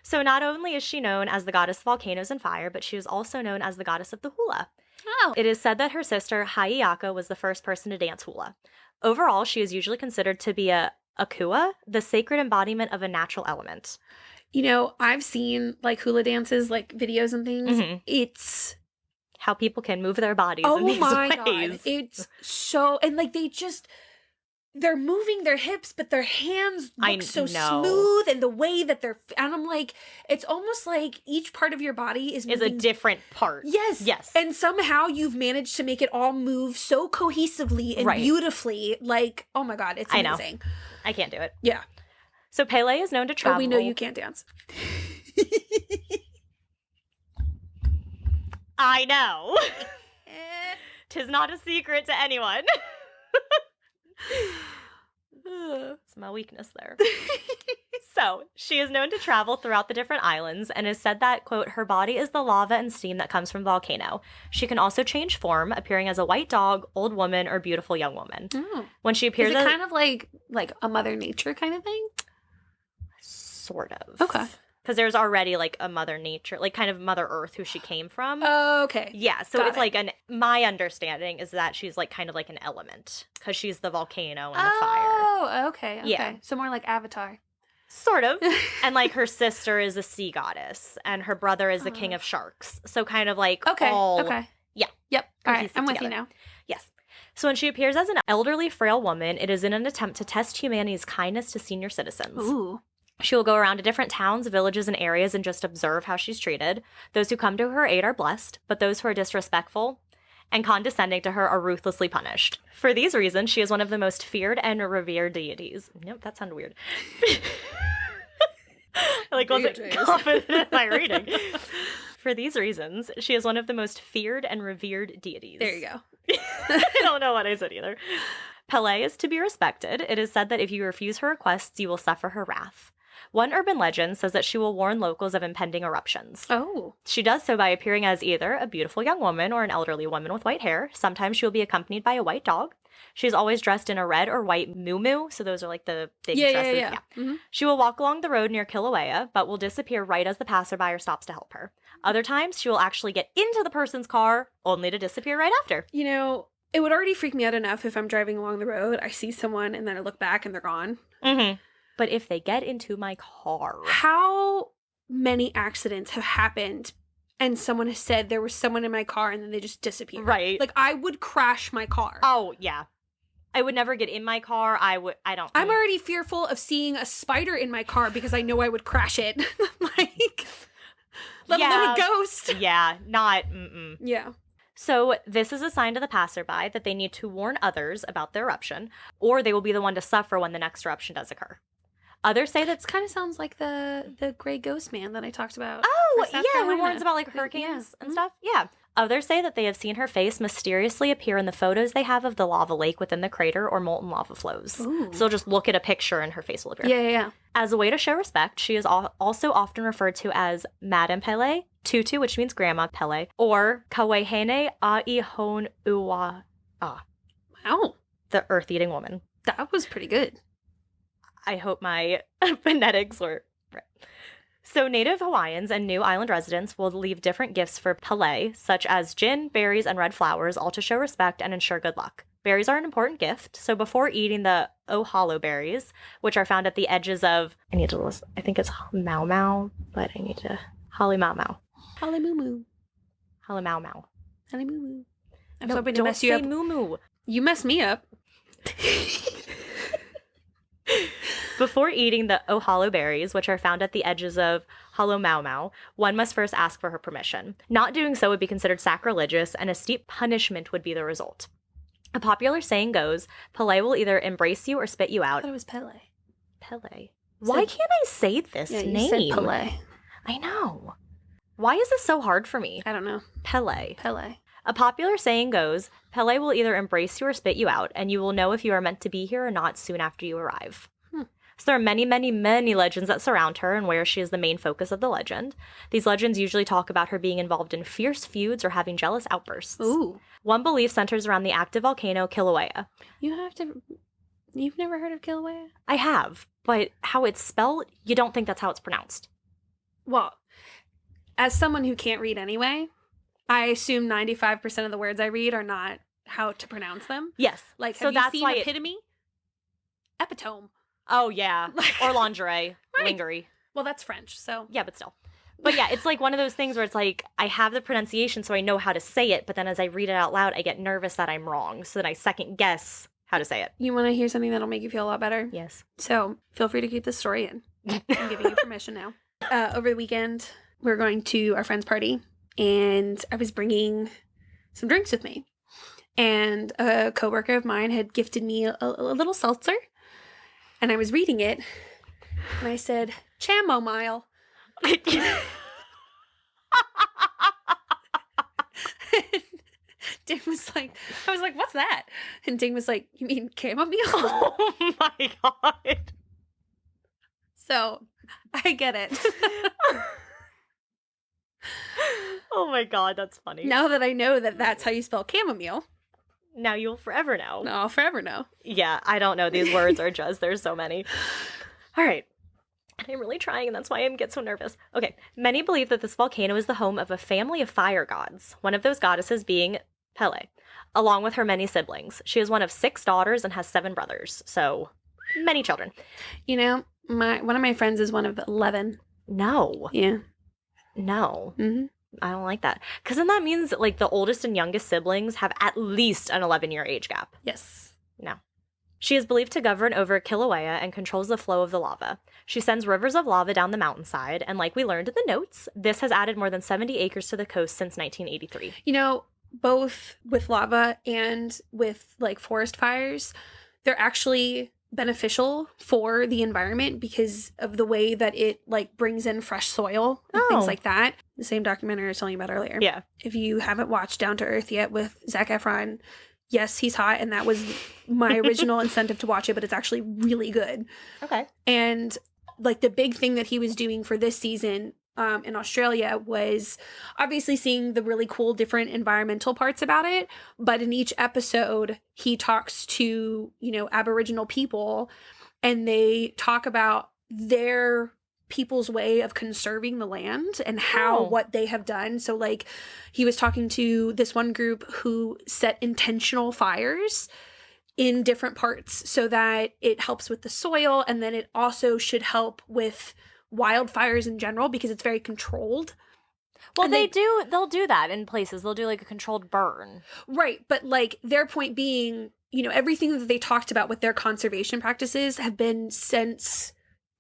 So not only is she known as the goddess of volcanoes and fire, but she is also known as the goddess of the hula. Oh. It is said that her sister, Haiaka, was the first person to dance hula. Overall, she is usually considered to be a akua, the sacred embodiment of a natural element. You know, I've seen like hula dances, like videos and things. Mhm. It's how people can move their bodies in these ways. God. It's so, and like they're moving their hips, but their hands look so smooth, and the way that and I'm like, it's almost like each part of your body is a different part. Yes. And somehow you've managed to make it all move so cohesively and beautifully. Like, oh my God, it's amazing. I can't do it. Yeah. So Pele is known to travel. Oh, we know you can't dance. I know. 'Tis not a secret to anyone. It's my weakness there. So, she is known to travel throughout the different islands and is said that, quote, her body is the lava and steam that comes from the volcano. She can also change form, appearing as a white dog, old woman, or beautiful young woman. Oh. When she appears, is it kind of like a Mother Nature kind of thing? Sort of. Okay. Because there's already like a Mother Nature, like kind of Mother Earth who she came from. Oh, okay. Yeah, so it's like my understanding is that she's like kind of like an element because she's the volcano and the fire. Oh, okay. Yeah. So more like Avatar. Sort of. And like her sister is a sea goddess and her brother is the king of sharks. So kind of like all. Okay. Yeah. Yep. All right. I'm together. with you now. Yes. So when she appears as an elderly, frail woman, it is in an attempt to test humanity's kindness to senior citizens. Ooh. She will go around to different towns, villages, and areas and just observe how she's treated. Those who come to her aid are blessed, but those who are disrespectful and condescending to her are ruthlessly punished. For these reasons, she is one of the most feared and revered deities. Nope, that sounded weird. I wasn't confident in my reading. For these reasons, she is one of the most feared and revered deities. There you go. I don't know what I said either. Pele is to be respected. It is said that if you refuse her requests, you will suffer her wrath. One urban legend says that she will warn locals of impending eruptions. Oh. She does so by appearing as either a beautiful young woman or an elderly woman with white hair. Sometimes she will be accompanied by a white dog. She's always dressed in a red or white muumuu, so those are like the big dresses. Yeah. Mm-hmm. She will walk along the road near Kilauea, but will disappear right as the passerby stops to help her. Other times, she will actually get into the person's car, only to disappear right after. You know, it would already freak me out enough if I'm driving along the road, I see someone, and then I look back and they're gone. Mm-hmm. But if they get into my car... How many accidents have happened and someone has said there was someone in my car and then they just disappear? Right. Like, I would crash my car. Oh, yeah. I would never get in my car. I'm already fearful of seeing a spider in my car because I know I would crash it. Let alone a ghost. Yeah, not... Yeah. So this is a sign to the passerby that they need to warn others about the eruption, or they will be the one to suffer when the next eruption does occur. Others say that... This kind of sounds like the gray ghost man that I talked about. Oh, yeah, who warns about like hurricanes and stuff. Yeah. Others say that they have seen her face mysteriously appear in the photos they have of the lava lake within the crater or molten lava flows. Ooh. So they'll just look at a picture and her face will appear. Yeah. As a way to show respect, she is also often referred to as Madam Pele, Tutu, which means Grandma Pele, or Kawehene Aihon Ua. Wow. The earth-eating woman. That was pretty good. I hope my phonetics were right. So native Hawaiians and new island residents will leave different gifts for Pele, such as gin, berries, and red flowers, all to show respect and ensure good luck. Berries are an important gift, so before eating the ohalo berries, which are found at the edges of... I need to listen. I think it's mau mau, but I need to... Holly mau mau. Holly moo moo. Holly mau mau. Holly moo moo. I'm hoping to mess you up. Moo moo. You messed me up. Before eating the ohalo berries, which are found at the edges of Halo Mau Mau, one must first ask for her permission. Not doing so would be considered sacrilegious, and a steep punishment would be the result. A popular saying goes, Pele will either embrace you or spit you out. I thought it was Pele. Pele. Why can't I say this name? You said Pele. I know. Why is this so hard for me? I don't know. Pele. A popular saying goes, Pele will either embrace you or spit you out, and you will know if you are meant to be here or not soon after you arrive. So there are many, many, many legends that surround her and where she is the main focus of the legend. These legends usually talk about her being involved in fierce feuds or having jealous outbursts. Ooh. One belief centers around the active volcano Kilauea. You've never heard of Kilauea? I have, but how it's spelled, you don't think that's how it's pronounced. Well, as someone who can't read anyway, I assume 95% of the words I read are not how to pronounce them. Yes. Like, have you seen epitome? Epitome. Oh, yeah. Or lingerie. Right. Lingerie. Well, that's French, so. Yeah, but still. But yeah, it's like one of those things where it's like, I have the pronunciation so I know how to say it, but then as I read it out loud, I get nervous that I'm wrong. So then I second guess how to say it. You want to hear something that'll make you feel a lot better? Yes. So feel free to keep this story in. I'm giving you permission now. Over the weekend, we were going to our friend's party, and I was bringing some drinks with me. And a coworker of mine had gifted me a little seltzer, and I was reading it, and I said, chamomile. Ding was like, I was like, what's that? And Ding was like, you mean chamomile? Oh my God. So, I get it. Oh my God, that's funny. Now that I know that that's how you spell chamomile. Now you'll forever know. No, I'll forever know. Yeah, I don't know. These words are just, there's so many. All right. I'm really trying, and that's why I get so nervous. Okay. Many believe that this volcano is the home of a family of fire gods, one of those goddesses being Pele, along with her many siblings. She is one of 6 daughters and has 7 brothers, so many children. You know, one of my friends is one of 11. No. Yeah. No. Mm-hmm. I don't like that. Because then that means, like, the oldest and youngest siblings have at least an 11-year age gap. Yes. No. She is believed to govern over Kilauea and controls the flow of the lava. She sends rivers of lava down the mountainside, and like we learned in the notes, this has added more than 70 acres to the coast since 1983. You know, both with lava and with, like, forest fires, they're actually beneficial for the environment because of the way that it, like, brings in fresh soil and things like that. The same documentary I was telling you about earlier. Yeah. If you haven't watched Down to Earth yet with Zac Efron, yes, he's hot, and that was my original incentive to watch it, but it's actually really good. Okay. And, like, the big thing that he was doing for this season in Australia was obviously seeing the really cool different environmental parts about it, but in each episode he talks to, you know, Aboriginal people, and they talk about their people's way of conserving the land and how what they have done. So, like, he was talking to this one group who set intentional fires in different parts so that it helps with the soil, and then it also should help with wildfires in general because it's very controlled. Well, they'll do that in places. They'll do, like, a controlled burn. Right, but, like, their point being, you know, everything that they talked about with their conservation practices have been since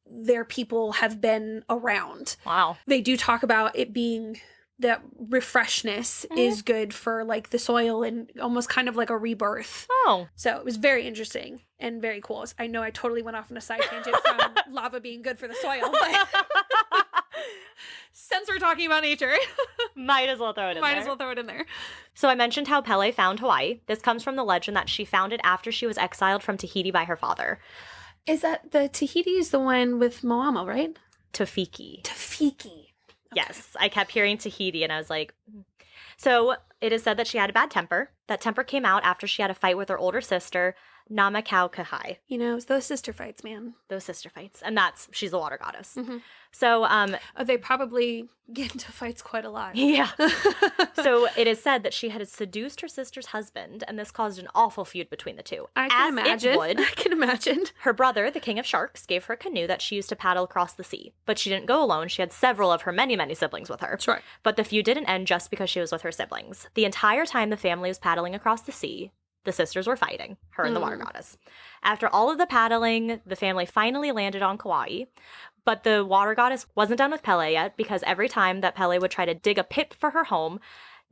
their people have been around. Wow. They do talk about it being that refreshness is good for, like, the soil and almost kind of like a rebirth. Oh. So it was very interesting and very cool. I know I totally went off on a side tangent from lava being good for the soil, but since we're talking about nature, might as well throw it in there. So I mentioned how Pele found Hawaii. This comes from the legend that she found it after she was exiled from Tahiti by her father. Is that the Tahiti is the one with Moama, right? Tofiki. Okay. Yes, I kept hearing Tahiti, and I was like... So it is said that she had a bad temper. That temper came out after she had a fight with her older sister, makaʻu. You know, those sister fights, man. Those sister fights. And she's the water goddess. Mm-hmm. So, they probably get into fights quite a lot. Yeah. So it is said that she had seduced her sister's husband, and this caused an awful feud between the two. I can imagine. Her brother, the king of sharks, gave her a canoe that she used to paddle across the sea. But she didn't go alone. She had several of her many, many siblings with her. Sure. But the feud didn't end just because she was with her siblings. The entire time the family was paddling across the sea, the sisters were fighting, her and the water goddess. After all of the paddling, the family finally landed on Kauai. But the water goddess wasn't done with Pele yet, because every time that Pele would try to dig a pit for her home,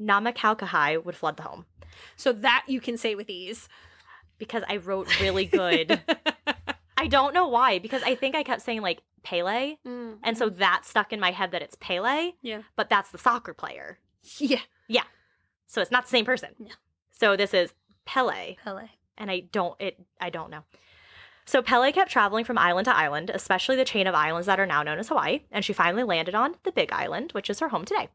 makaʻu would flood the home. So that you can say with ease. Because I wrote really good. I don't know why, because I think I kept saying, like, Pele, and so that stuck in my head that it's Pele, but that's the soccer player. Yeah. So it's not the same person. Yeah. So this is Pele. Pele. And I don't know. So Pele kept traveling from island to island, especially the chain of islands that are now known as Hawaii, and she finally landed on the Big Island, which is her home today.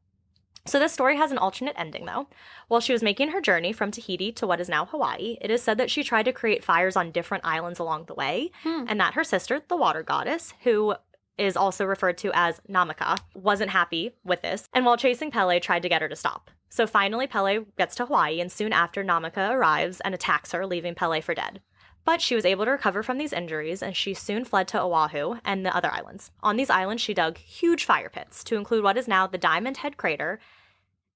So this story has an alternate ending, though. While she was making her journey from Tahiti to what is now Hawaii, it is said that she tried to create fires on different islands along the way, and that her sister, the water goddess, who is also referred to as Namaka, wasn't happy with this, and while chasing Pele, tried to get her to stop. So finally, Pele gets to Hawaii, and soon after, Namaka arrives and attacks her, leaving Pele for dead. But she was able to recover from these injuries, and she soon fled to Oahu and the other islands. On these islands, she dug huge fire pits to include what is now the Diamond Head Crater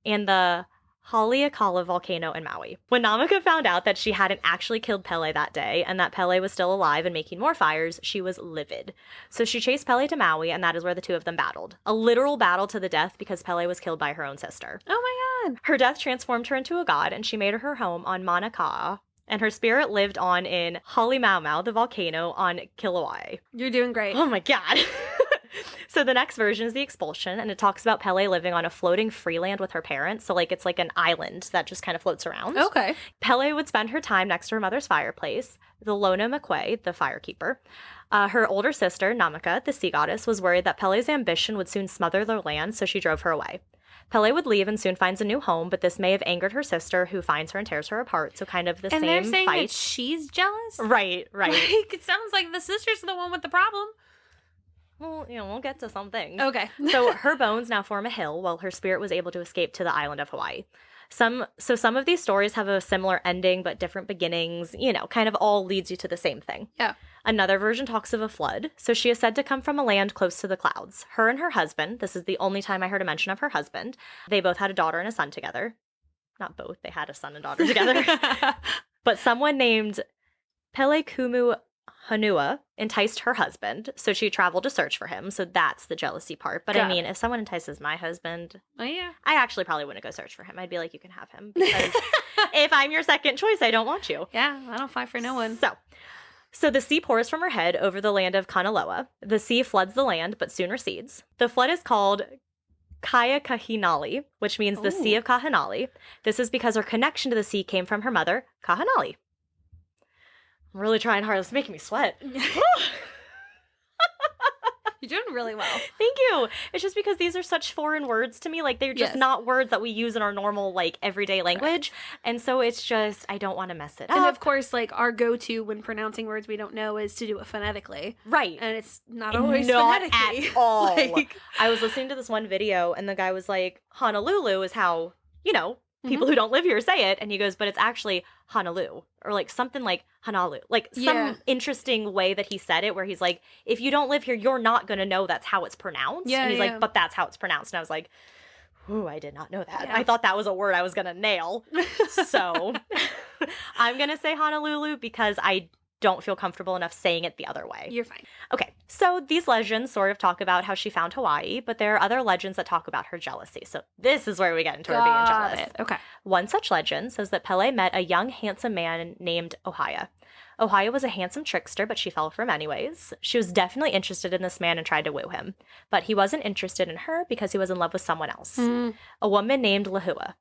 and the Haleakala volcano in Maui. When Namaka found out that she hadn't actually killed Pele that day and that Pele was still alive and making more fires, she was livid. So she chased Pele to Maui, and that is where the two of them battled. A literal battle to the death because Pele was killed by her own sister. Oh my god. Her death transformed her into a god, and she made her home on Mauna Kea, and her spirit lived on in Halemaumau, the volcano on Kilauea. You're doing great. Oh my god. So the next version is the expulsion, and it talks about Pele living on a floating freeland with her parents. So it's like an island that just kind of floats around. Okay. Pele would spend her time next to her mother's fireplace, the Lona Makwe, the firekeeper. Her older sister, Namaka, the sea goddess, was worried that Pele's ambition would soon smother their land, so she drove her away. Pele would leave and soon finds a new home, but this may have angered her sister, who finds her and tears her apart. So kind of the same fight. And they're saying that she's jealous? Right. Like, it sounds like the sister's the one with the problem. Well, we'll get to some things. Okay. So her bones now form a hill, while her spirit was able to escape to the island of Hawaii. Some of these stories have a similar ending, but different beginnings, kind of all leads you to the same thing. Yeah. Another version talks of a flood. So she is said to come from a land close to the clouds. Her and her husband, this is the only time I heard a mention of her husband, they both had a daughter and a son together. Not both, they had a son and daughter together. But someone named Pelekumu Hanua enticed her husband, so she traveled to search for him. So that's the jealousy part. But if someone entices my husband, I actually probably wouldn't go search for him. I'd be like, you can have him, because if I'm your second choice, I don't want you. Yeah, I don't fight for no one. So the sea pours from her head over the land of Kanaloa. The sea floods the land, but soon recedes. The flood is called Kaya Kahinali, which means the Sea of Kahanali. This is because her connection to the sea came from her mother, Kahanali. I'm really trying hard. It's making me sweat. You're doing really well. Thank you. It's just because these are such foreign words to me. Like, they're just not words that we use in our normal, everyday language. Correct. And so it's just, I don't want to mess it up. And of course, our go-to when pronouncing words we don't know is to do it phonetically. Right. And it's not always phonetically. At all. I was listening to this one video, and the guy was like, Honolulu is how, people who don't live here say it. And he goes, but it's actually Honolulu, or something like Hanalu. Some interesting way that he said it, where he's like, if you don't live here, you're not going to know that's how it's pronounced. Yeah, and he's like, but that's how it's pronounced. And I was like, ooh, I did not know that. Yeah. I thought that was a word I was going to nail. So I'm going to say Honolulu because I don't feel comfortable enough saying it the other way. You're fine. Okay, so these legends sort of talk about how she found Hawaii, but there are other legends that talk about her jealousy. So this is where we get into her being jealous. Okay. One such legend says that Pele met a young, handsome man named Ohia. Ohia was a handsome trickster, but she fell for him anyways. She was definitely interested in this man and tried to woo him, but he wasn't interested in her because he was in love with someone else, a woman named Lahua.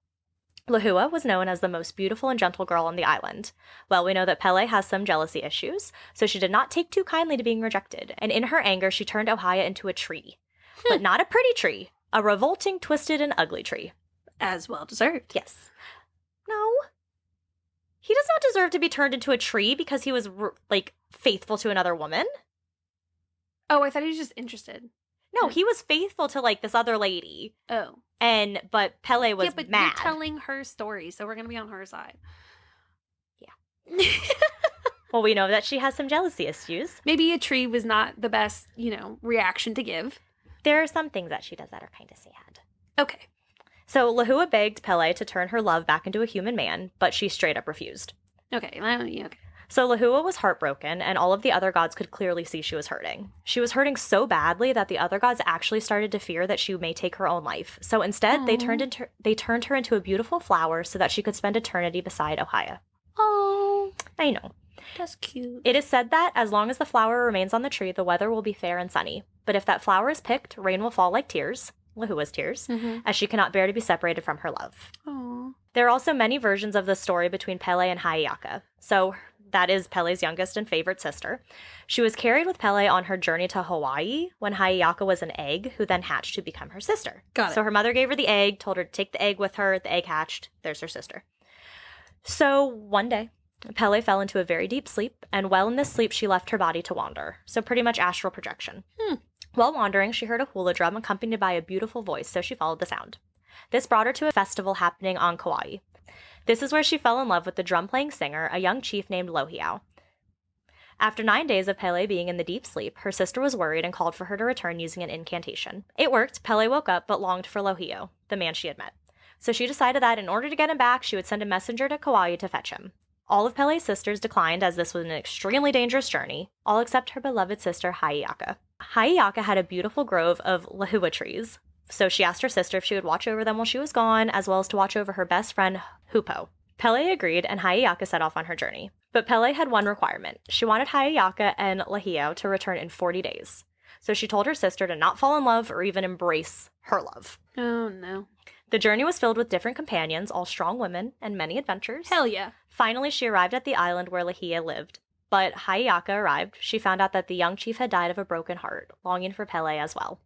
Lahua was known as the most beautiful and gentle girl on the island. Well, we know that Pele has some jealousy issues, so she did not take too kindly to being rejected, and in her anger, she turned Ohia into a tree. But not a pretty tree, a revolting, twisted, and ugly tree. As well deserved. Yes. No. He does not deserve to be turned into a tree because he was, faithful to another woman. Oh, I thought he was just interested. No, he was faithful to, this other lady. Oh. But Pele was but mad. You're telling her story, so we're going to be on her side. Yeah. Well, we know that she has some jealousy issues. Maybe a tree was not the best, reaction to give. There are some things that she does that are kind of sad. Okay. So Lahua begged Pele to turn her love back into a human man, but she straight up refused. Okay. Okay. So Lahua was heartbroken, and all of the other gods could clearly see she was hurting. She was hurting so badly that the other gods actually started to fear that she may take her own life. So instead, they turned her into a beautiful flower so that she could spend eternity beside Ohia. Oh, I know. That's cute. It is said that as long as the flower remains on the tree, the weather will be fair and sunny. But if that flower is picked, rain will fall like tears, Lahua's tears, as she cannot bear to be separated from her love. Aww. There are also many versions of the story between Pele and Haiyaka. So that is Pele's youngest and favorite sister. She was carried with Pele on her journey to Hawaii when Haʻiaka was an egg, who then hatched to become her sister. Got it. So her mother gave her the egg, told her to take the egg with her. The egg hatched. There's her sister. So one day, Pele fell into a very deep sleep, and while in this sleep, she left her body to wander. So pretty much astral projection. While wandering, she heard a hula drum accompanied by a beautiful voice, so she followed the sound. This brought her to a festival happening on Kauai. This is where she fell in love with the drum-playing singer, a young chief named Lohiau. After 9 days of Pele being in the deep sleep, her sister was worried and called for her to return using an incantation. It worked. Pele woke up but longed for Lohiau, the man she had met. So she decided that in order to get him back, she would send a messenger to Kauai to fetch him. All of Pele's sisters declined, as this was an extremely dangerous journey, all except her beloved sister Haʻiaka. Haʻiaka had a beautiful grove of lehua trees, so she asked her sister if she would watch over them while she was gone, as well as to watch over her best friend Hupo. Pele agreed, and Haʻiaka set off on her journey. But Pele had one requirement. She wanted Haʻiaka and Lohiau to return in 40 days. So she told her sister to not fall in love or even embrace her love. Oh, no. The journey was filled with different companions, all strong women, and many adventures. Hell yeah. Finally, she arrived at the island where Lohiau lived. But Haʻiaka arrived. She found out that the young chief had died of a broken heart, longing for Pele as well.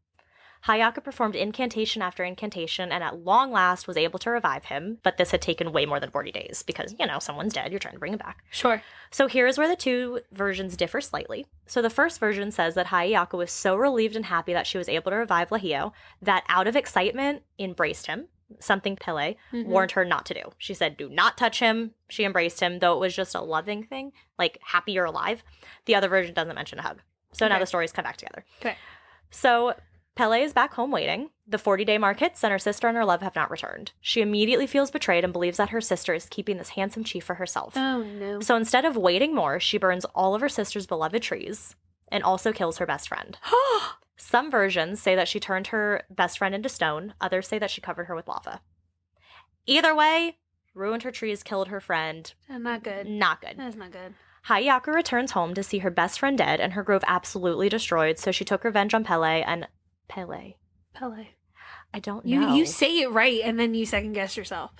Haʻiaka performed incantation after incantation and at long last was able to revive him, but this had taken way more than 40 days because, someone's dead, you're trying to bring him back. Sure. So here is where the two versions differ slightly. So the first version says that Haʻiaka was so relieved and happy that she was able to revive Lohiau that out of excitement embraced him, something Pele warned her not to do. She said, do not touch him. She embraced him, though it was just a loving thing, like happy you're alive. The other version doesn't mention a hug. So now the stories come back together. Okay. So Pele is back home waiting. The 40-day mark hits, and her sister and her love have not returned. She immediately feels betrayed and believes that her sister is keeping this handsome chief for herself. Oh, no. So instead of waiting more, she burns all of her sister's beloved trees and also kills her best friend. Some versions say that she turned her best friend into stone. Others say that she covered her with lava. Either way, ruined her trees, killed her friend. Not good. Not good. That's not good. Haʻiaka returns home to see her best friend dead and her grove absolutely destroyed, so she took revenge on Pele and... Pele. I don't know. You say it right, and then you second-guess yourself.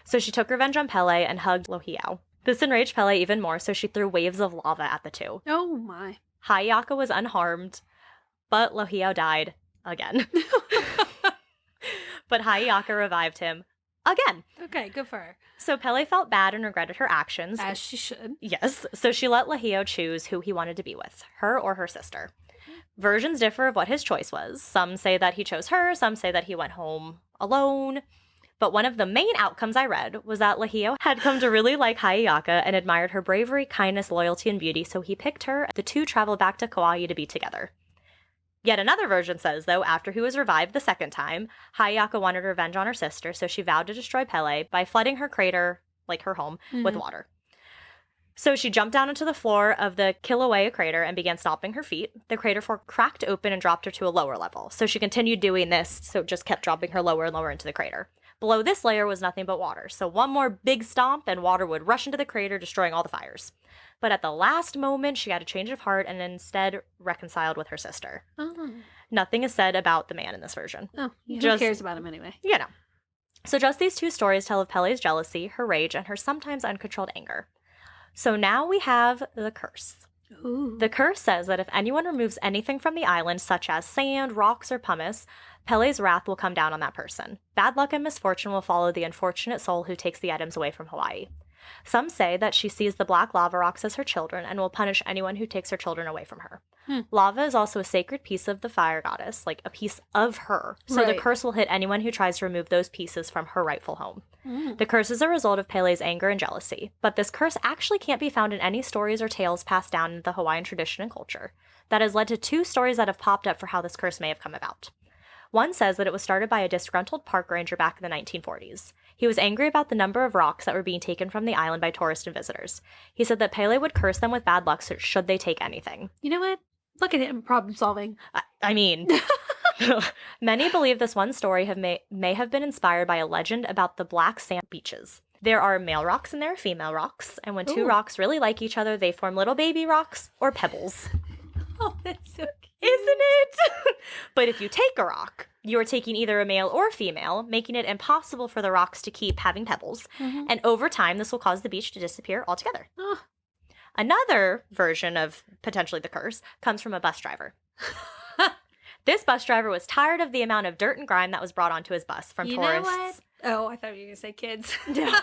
So she took revenge on Pele and hugged Lohiau. This enraged Pele even more, so she threw waves of lava at the two. Oh, my. Haʻiaka was unharmed, but Lohiau died again. But Haʻiaka revived him again. Okay, good for her. So Pele felt bad and regretted her actions. As she should. Yes. So she let Lohiau choose who he wanted to be with, her or her sister. Versions differ of what his choice was. Some say that he chose her, some say that he went home alone. But one of the main outcomes I read was that Lohiau had come to really like Haʻiaka and admired her bravery, kindness, loyalty, and beauty, so he picked her. The two traveled back to Kauai to be together. Yet another version says, though, after he was revived the second time, Haʻiaka wanted revenge on her sister, so she vowed to destroy Pele by flooding her crater, like her home, with water. So she jumped down into the floor of the Kilauea crater and began stomping her feet. The crater floor cracked open and dropped her to a lower level. So she continued doing this, so it just kept dropping her lower and lower into the crater. Below this layer was nothing but water. So one more big stomp and water would rush into the crater, destroying all the fires. But at the last moment, she had a change of heart and instead reconciled with her sister. Oh. Nothing is said about the man in this version. Oh, yeah, who cares about him anyway? So just these two stories tell of Pele's jealousy, her rage, and her sometimes uncontrolled anger. So now we have the curse. Ooh. The curse says that if anyone removes anything from the island, such as sand, rocks, or pumice, Pele's wrath will come down on that person. Bad luck and misfortune will follow the unfortunate soul who takes the items away from Hawaii. Some say that she sees the black lava rocks as her children and will punish anyone who takes her children away from her. Lava is also a sacred piece of the fire goddess, like a piece of her. So the curse will hit anyone who tries to remove those pieces from her rightful home. The curse is a result of Pele's anger and jealousy, but this curse actually can't be found in any stories or tales passed down in the Hawaiian tradition and culture. That has led to two stories that have popped up for how this curse may have come about. One says that it was started by a disgruntled park ranger back in the 1940s. He was angry about the number of rocks that were being taken from the island by tourists and visitors. He said that Pele would curse them with bad luck should they take anything. You know what? Look at him, problem solving. I mean, many believe this one story may have been inspired by a legend about the black sand beaches. There are male rocks and there are female rocks, and when two rocks really like each other, they form little baby rocks or pebbles. Oh, that's so cute. Isn't it? But if you take a rock, you are taking either a male or female, making it impossible for the rocks to keep having pebbles. And over time, this will cause the beach to disappear altogether. Another version of potentially the curse comes from a bus driver. This bus driver was tired of the amount of dirt and grime that was brought onto his bus from tourists. Know what? Oh, I thought you were going to say kids. No.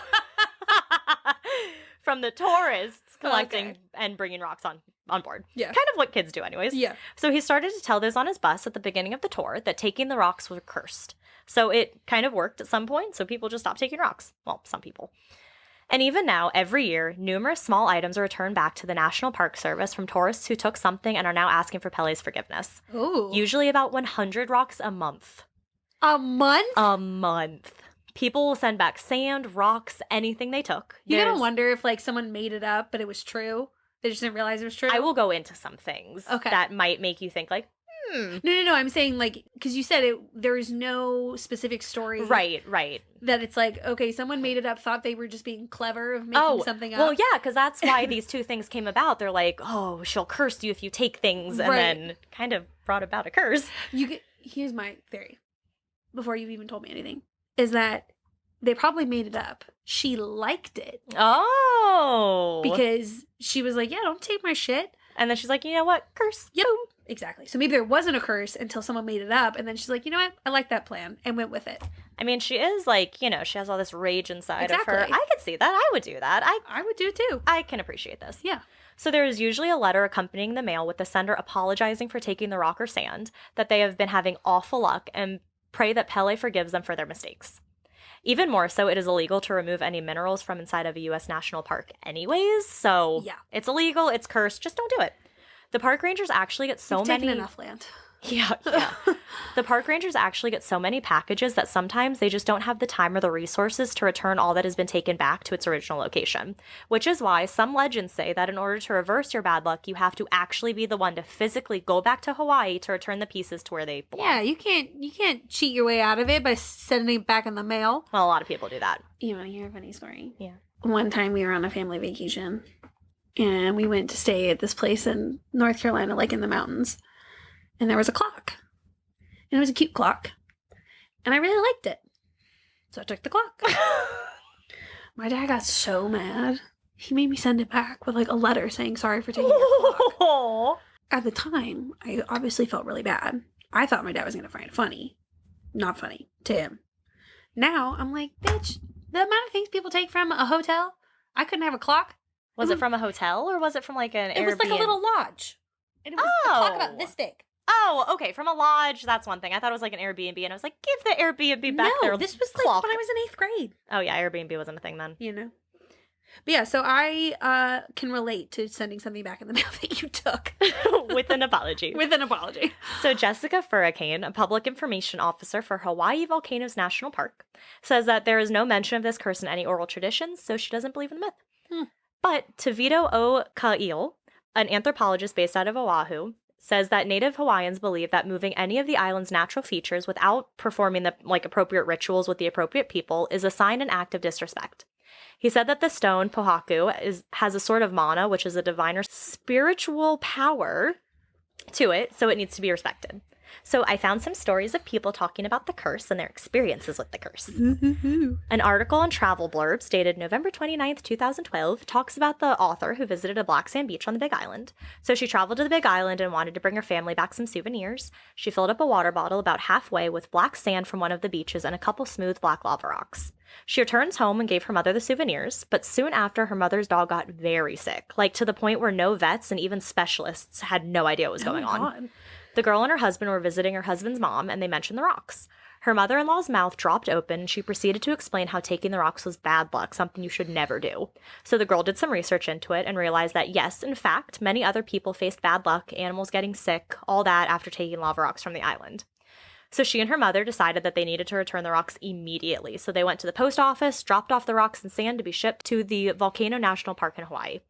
From the tourists collecting and bringing rocks on board. Yeah. Kind of what kids do anyways. Yeah. So he started to tell those on his bus at the beginning of the tour that taking the rocks was cursed. So it kind of worked at some point, so people just stopped taking rocks. Well, some people. And even now, every year, numerous small items are returned back to the National Park Service from tourists who took something and are now asking for Pele's forgiveness. Ooh. Usually about 100 rocks a month. A month? A month. People will send back sand, rocks, anything they took. You gotta wonder if, like, someone made it up, but it was true. They just didn't realize it was true. I will go into some things that might make you think, like, No. I'm saying, like, because you said there is no specific story. Right. That it's like, okay, someone made it up, thought they were just being clever of making something up. Well, yeah, because that's why these two things came about. They're like, oh, she'll curse you if you take things, and then kind of brought about a curse. Here's my theory, before you've even told me anything, is that they probably made it up. She liked it. Oh. Because she was like, yeah, don't take my shit. And then she's like, you know what? Curse. Yep. Boom. Exactly. So maybe there wasn't a curse until someone made it up. And then she's like, you know what? I like that plan. And went with it. I mean, she is like, she has all this rage inside of her. I could see that. I would do that. I would do it too. I can appreciate this. Yeah. So there is usually a letter accompanying the mail with the sender apologizing for taking the rock or sand, that they have been having awful luck, and pray that Pele forgives them for their mistakes. Even more so, it is illegal to remove any minerals from inside of a U.S. national park anyways. So it's illegal. It's cursed. Just don't do it. The park rangers actually get so many... taken enough land. Yeah. The park rangers actually get so many packages that sometimes they just don't have the time or the resources to return all that has been taken back to its original location. Which is why some legends say that in order to reverse your bad luck, you have to actually be the one to physically go back to Hawaii to return the pieces to where they belong. Yeah, you can't cheat your way out of it by sending it back in the mail. Well, a lot of people do that. You want to hear a funny story? Yeah. One time we were on a family vacation, and we went to stay at this place in North Carolina, like in the mountains. And there was a clock. And it was a cute clock. And I really liked it. So I took the clock. My dad got so mad. He made me send it back with, like, a letter saying sorry for taking your clock. At the time, I obviously felt really bad. I thought my dad was going to find it funny. Not funny to him. Now, I'm like, bitch, the amount of things people take from a hotel, I couldn't have a clock. Was it from a hotel, or was it from, like, an Airbnb? It was like a little lodge. And it was a clock about this big. Oh, okay. From a lodge, that's one thing. I thought it was like an Airbnb, and I was like, give the Airbnb back their No, this was like clock. when I was in 8th grade. Oh, yeah, Airbnb wasn't a thing then. But yeah, so I can relate to sending something back in the mail that you took. With an apology. With an apology. So Jessica Furricane, a public information officer for Hawaii Volcanoes National Park, says that there is no mention of this curse in any oral traditions, so she doesn't believe in the myth. But Tavito O. Ka'il, an anthropologist based out of Oahu, says that Native Hawaiians believe that moving any of the island's natural features without performing the appropriate rituals with the appropriate people is a sign and act of disrespect. He said that the stone, pohaku, has a sort of mana, which is a divine or spiritual power to it, so it needs to be respected. So I found some stories of people talking about the curse and their experiences with the curse. An article on Travel Blurbs dated November 29th, 2012 talks about the author who visited a black sand beach on the Big Island. So she traveled to the Big Island and wanted to bring her family back some souvenirs. She filled up a water bottle about halfway with black sand from one of the beaches and a couple smooth black lava rocks. She returns home and gave her mother the souvenirs, but soon after her mother's dog got very sick, like to the point where no vets and even specialists had no idea what was going on. The girl and her husband were visiting her husband's mom, and they mentioned the rocks. Her mother-in-law's mouth dropped open, and she proceeded to explain how taking the rocks was bad luck, something you should never do. So the girl did some research into it and realized that, yes, in fact, many other people faced bad luck, animals getting sick, all that after taking lava rocks from the island. So she and her mother decided that they needed to return the rocks immediately. So they went to the post office, dropped off the rocks and sand to be shipped to the Volcano National Park in Hawaii.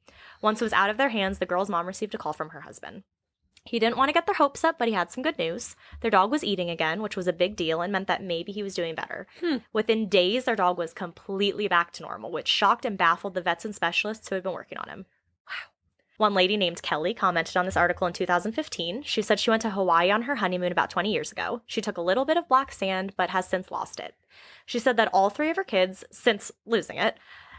Once it was out of their hands, the girl's mom received a call from her husband. He didn't want to get their hopes up, but he had some good news. Their dog was eating again, which was a big deal and meant that maybe he was doing better. Within days, their dog was completely back to normal, which shocked and baffled the vets and specialists who had been working on him. Wow. One lady named Kelly commented on this article in 2015. She said she went to Hawaii on her honeymoon about 20 years ago. She took a little bit of black sand, but has since lost it. She said that all three of her kids, since losing it,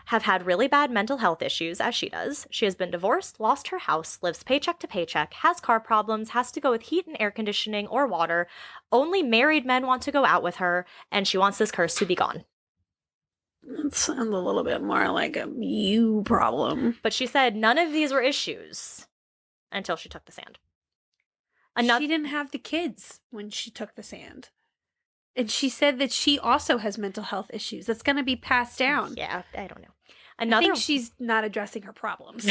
have had really bad mental health issues, as she does. She has been divorced, lost her house, lives paycheck to paycheck, has car problems, has to go with heat and air conditioning or water. Only married men want to go out with her, and she wants this curse to be gone. That sounds a little bit more like a you problem. But she said none of these were issues until she took the sand. She didn't have the kids when she took the sand. And she said that she also has mental health issues. That's going to be passed down. Yeah, I don't know. I think she's not addressing her problems.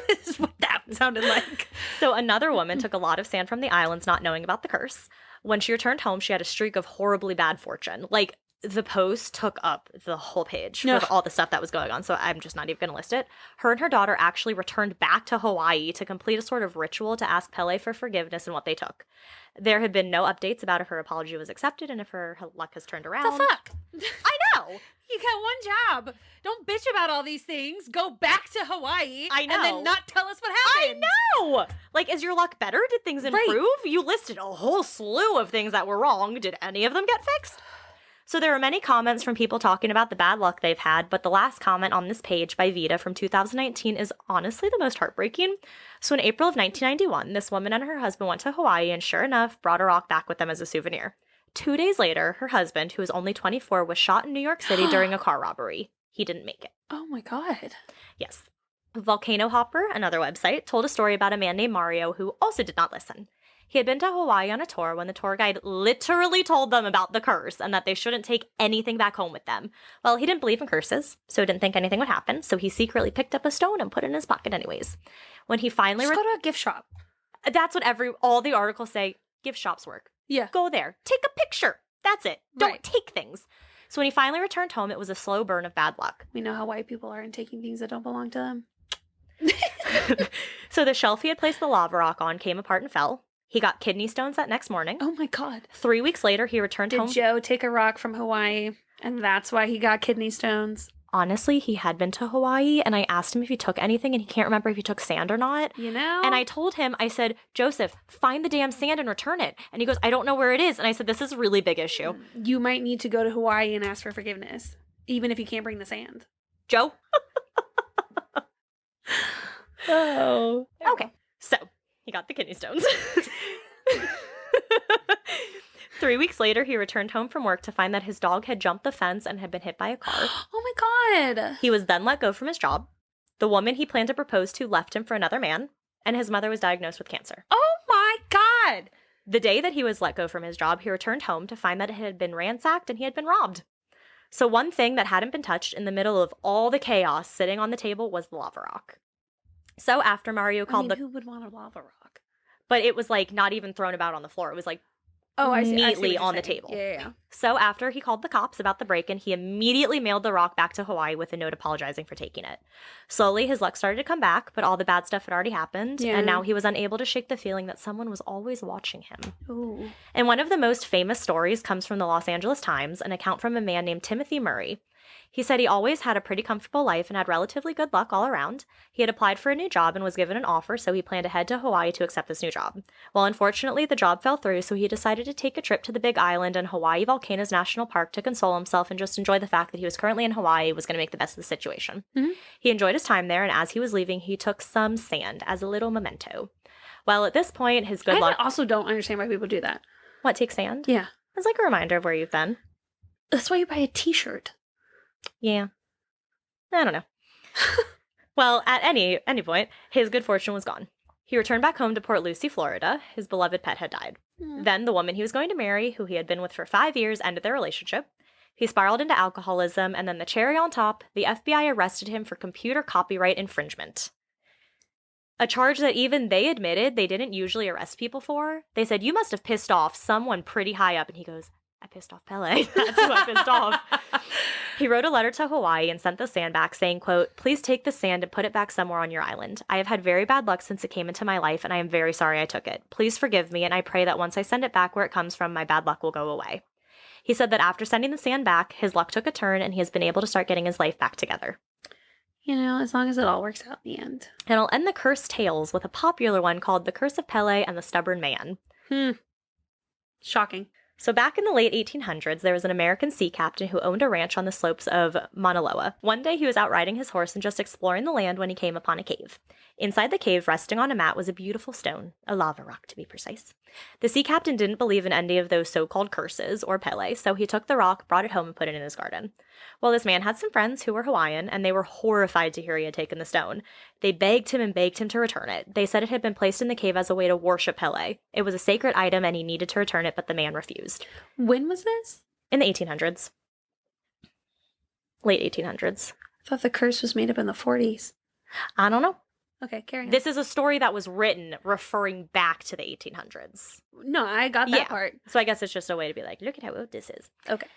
This is what that sounded like. So another woman took a lot of sand from the islands, not knowing about the curse. When she returned home, she had a streak of horribly bad fortune. Like, the post took up the whole page with all the stuff that was going on, so I'm just not even going to list it. Her and her daughter actually returned back to Hawaii to complete a sort of ritual to ask Pele for forgiveness and what they took. There had been no updates about if her apology was accepted and if her luck has turned around. The fuck? I know! You got one job. Don't bitch about all these things. Go back to Hawaii. I know. And then not tell us what happened. I know! Like, is your luck better? Did things improve? Right. You listed a whole slew of things that were wrong. Did any of them get fixed? So there are many comments from people talking about the bad luck they've had, but the last comment on this page by Vita from 2019 is honestly the most heartbreaking. So in April of 1991, this woman and her husband went to Hawaii and sure enough, brought a rock back with them as a souvenir. 2 days later, her husband, who was only 24, was shot in New York City during a car robbery. He didn't make it. Oh my God. Yes. Volcano Hopper, another website, told a story about a man named Mario who also did not listen. He had been to Hawaii on a tour when the tour guide literally told them about the curse and that they shouldn't take anything back home with them. Well, he didn't believe in curses, so didn't think anything would happen, so he secretly picked up a stone and put it in his pocket anyways. When he finally... Just go to a gift shop. That's what all the articles say. Gift shops work. Yeah. Go there. Take a picture. That's it. Don't take things. So when he finally returned home, it was a slow burn of bad luck. We know how white people are in taking things that don't belong to them. So the shelf he had placed the lava rock on came apart and fell. He got kidney stones that next morning. Oh my God. 3 weeks later, he returned home. Did Joe take a rock from Hawaii and that's why he got kidney stones? Honestly, he had been to Hawaii and I asked him if he took anything and he can't remember if he took sand or not. You know? And I told him, I said, Joseph, find the damn sand and return it. And he goes, I don't know where it is. And I said, this is a really big issue. You might need to go to Hawaii and ask for forgiveness, even if you can't bring the sand. Joe? Oh. Okay. So, he got the kidney stones. 3 weeks later, he returned home from work to find that his dog had jumped the fence and had been hit by a car. Oh my God. He was then let go from his job. The woman he planned to propose to left him for another man, and his mother was diagnosed with cancer. Oh my God. The day that he was let go from his job, he returned home to find that it had been ransacked and he had been robbed. So one thing that hadn't been touched in the middle of all the chaos sitting on the table was the lava rock. So after Mario called who would want a lava rock? But it was like not even thrown about on the floor. It was like neatly on the table. Yeah. So after he called the cops about the break-in, he immediately mailed the rock back to Hawaii with a note apologizing for taking it. Slowly, his luck started to come back, but all the bad stuff had already happened, and now he was unable to shake the feeling that someone was always watching him. Ooh. And one of the most famous stories comes from the Los Angeles Times, an account from a man named Timothy Murray. He said he always had a pretty comfortable life and had relatively good luck all around. He had applied for a new job and was given an offer, so he planned to head to Hawaii to accept this new job. Well, unfortunately, the job fell through, so he decided to take a trip to the Big Island and Hawaii Volcanoes National Park to console himself and just enjoy the fact that he was currently in Hawaii, was going to make the best of the situation. Mm-hmm. He enjoyed his time there, and as he was leaving, he took some sand as a little memento. Well, at this point, his good luck... I also don't understand why people do that. What, take sand? Yeah. It's like a reminder of where you've been. That's why you buy a t-shirt. Yeah. I don't know. Well, at any point, his good fortune was gone. He returned back home to Port Lucie, Florida. His beloved pet had died. Then the woman he was going to marry, who he had been with for 5 years, ended their relationship. He spiraled into alcoholism, and then the cherry on top, the FBI arrested him for computer copyright infringement. A charge that even they admitted they didn't usually arrest people for. They said, you must have pissed off someone pretty high up. And he goes, I pissed off Pele. That's who I pissed off. He wrote a letter to Hawaii and sent the sand back saying, quote, please take the sand and put it back somewhere on your island. I have had very bad luck since it came into my life, and I am very sorry I took it. Please forgive me, and I pray that once I send it back where it comes from, my bad luck will go away. He said that after sending the sand back, his luck took a turn, and he has been able to start getting his life back together. You know, as long as it all works out in the end. And I'll end the cursed tales with a popular one called The Curse of Pele and the Stubborn Man. Shocking. So back in the late 1800s, there was an American sea captain who owned a ranch on the slopes of Mauna Loa. One day he was out riding his horse and just exploring the land when he came upon a cave. Inside the cave, resting on a mat, was a beautiful stone, a lava rock to be precise. The sea captain didn't believe in any of those so-called curses, or Pele, so he took the rock, brought it home, and put it in his garden. Well, this man had some friends who were Hawaiian, and they were horrified to hear he had taken the stone. They begged him and begged him to return it. They said it had been placed in the cave as a way to worship Pele. It was a sacred item, and he needed to return it, but the man refused. When was this? In the 1800s. Late 1800s. I thought the curse was made up in the 40s. I don't know. Okay, carry on. This is a story that was written referring back to the 1800s. No, I got that part. So I guess it's just a way to be like, look at how old this is. Okay.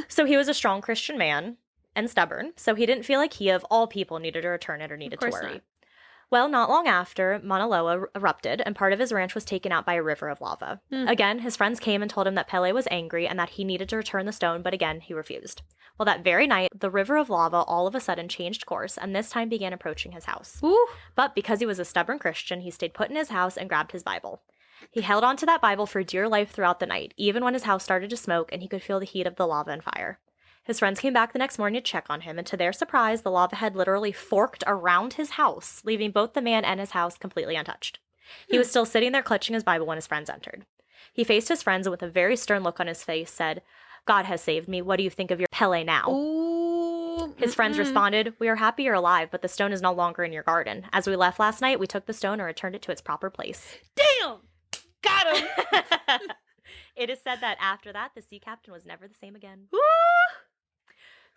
So he was a strong Christian man and stubborn, so he didn't feel like he, of all people, needed to return it or needed to worry. Not. Well, not long after, Mauna Loa erupted, and part of his ranch was taken out by a river of lava. Again, his friends came and told him that Pele was angry and that he needed to return the stone, but again, he refused. Well, that very night, the river of lava all of a sudden changed course, and this time began approaching his house. Ooh. But because he was a stubborn Christian, he stayed put in his house and grabbed his Bible. He held on to that Bible for dear life throughout the night, even when his house started to smoke and he could feel the heat of the lava and fire. His friends came back the next morning to check on him, and to their surprise, the lava had literally forked around his house, leaving both the man and his house completely untouched. He was still sitting there clutching his Bible when his friends entered. He faced his friends and with a very stern look on his face said, "God has saved me. What do you think of your Pele now?" Ooh. His friends responded, "We are happy you're alive, but the stone is no longer in your garden. As we left last night, we took the stone and returned it to its proper place." Damn! Got him! It is said that after that, the sea captain was never the same again.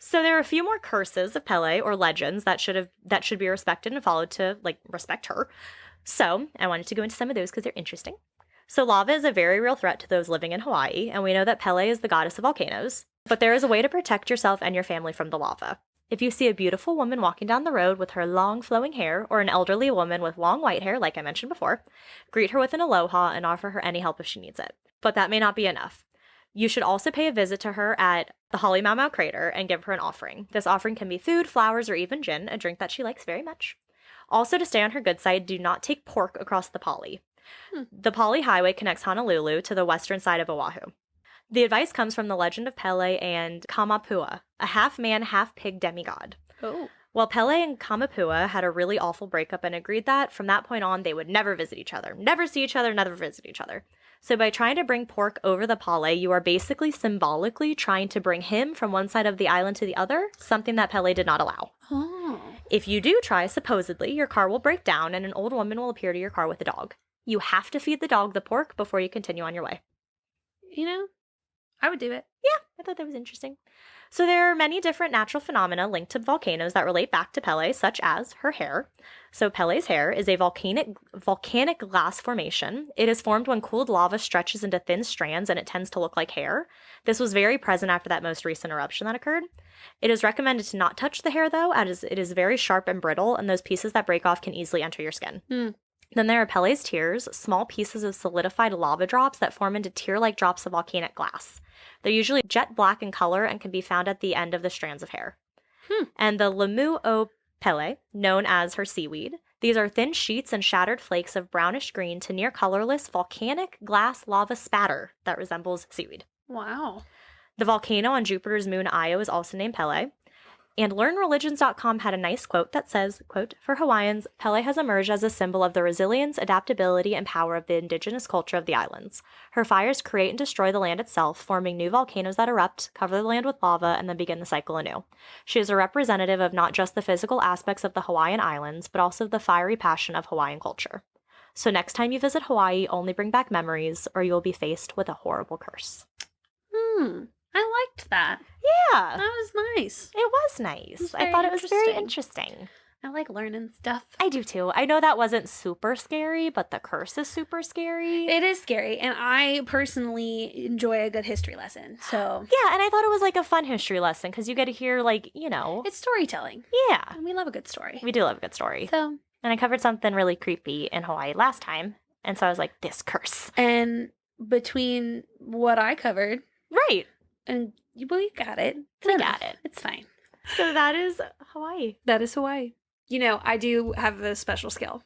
So there are a few more curses of Pele, or legends, that should be respected and followed to, respect her. So I wanted to go into some of those because they're interesting. So lava is a very real threat to those living in Hawaii, and we know that Pele is the goddess of volcanoes. But there is a way to protect yourself and your family from the lava. If you see a beautiful woman walking down the road with her long flowing hair, or an elderly woman with long white hair, like I mentioned before, greet her with an aloha and offer her any help if she needs it. But that may not be enough. You should also pay a visit to her at the Halemaumau crater and give her an offering. This offering can be food, flowers, or even gin, a drink that she likes very much. Also, to stay on her good side, do not take pork across the Pali. The Pali Highway connects Honolulu to the western side of Oahu. The advice comes from the legend of Pele and Kamapua, a half-man, half-pig demigod. Oh. Well, Pele and Kamapua had a really awful breakup and agreed that from that point on, they would never visit each other, never see each other, never visit each other. So by trying to bring pork over the Pale, you are basically symbolically trying to bring him from one side of the island to the other, something that Pele did not allow. Oh. If you do try, supposedly, your car will break down and an old woman will appear to your car with a dog. You have to feed the dog the pork before you continue on your way. You know, I would do it. Yeah, I thought that was interesting. So there are many different natural phenomena linked to volcanoes that relate back to Pele, such as her hair. So Pele's hair is a volcanic glass formation. It is formed when cooled lava stretches into thin strands and it tends to look like hair. This was very present after that most recent eruption that occurred. It is recommended to not touch the hair though, as it is very sharp and brittle, and those pieces that break off can easily enter your skin. Then there are Pele's tears, small pieces of solidified lava drops that form into tear-like drops of volcanic glass. They're usually jet black in color and can be found at the end of the strands of hair. And the Lemu o Pele, known as her seaweed, these are thin sheets and shattered flakes of brownish green to near colorless volcanic glass lava spatter that resembles seaweed. Wow. The volcano on Jupiter's moon Io is also named Pele. And LearnReligions.com had a nice quote that says, quote, "For Hawaiians, Pele has emerged as a symbol of the resilience, adaptability, and power of the indigenous culture of the islands. Her fires create and destroy the land itself, forming new volcanoes that erupt, cover the land with lava, and then begin the cycle anew. She is a representative of not just the physical aspects of the Hawaiian Islands, but also the fiery passion of Hawaiian culture. So next time you visit Hawaii, only bring back memories, or you will be faced with a horrible curse." I liked that. Yeah. That was nice. It was nice. I thought it was very interesting. I like learning stuff. I do too. I know that wasn't super scary, but the curse is super scary. It is scary, and I personally enjoy a good history lesson, so... Yeah, and I thought it was like a fun history lesson, because you get to hear, It's storytelling. Yeah. And we love a good story. We do love a good story. So... And I covered something really creepy in Hawaii last time, and so I was like, this curse. And between what I covered... Right. And, well, you got it. We got it. It's fine. So that is Hawaii. That is Hawaii. You know, I do have a special skill.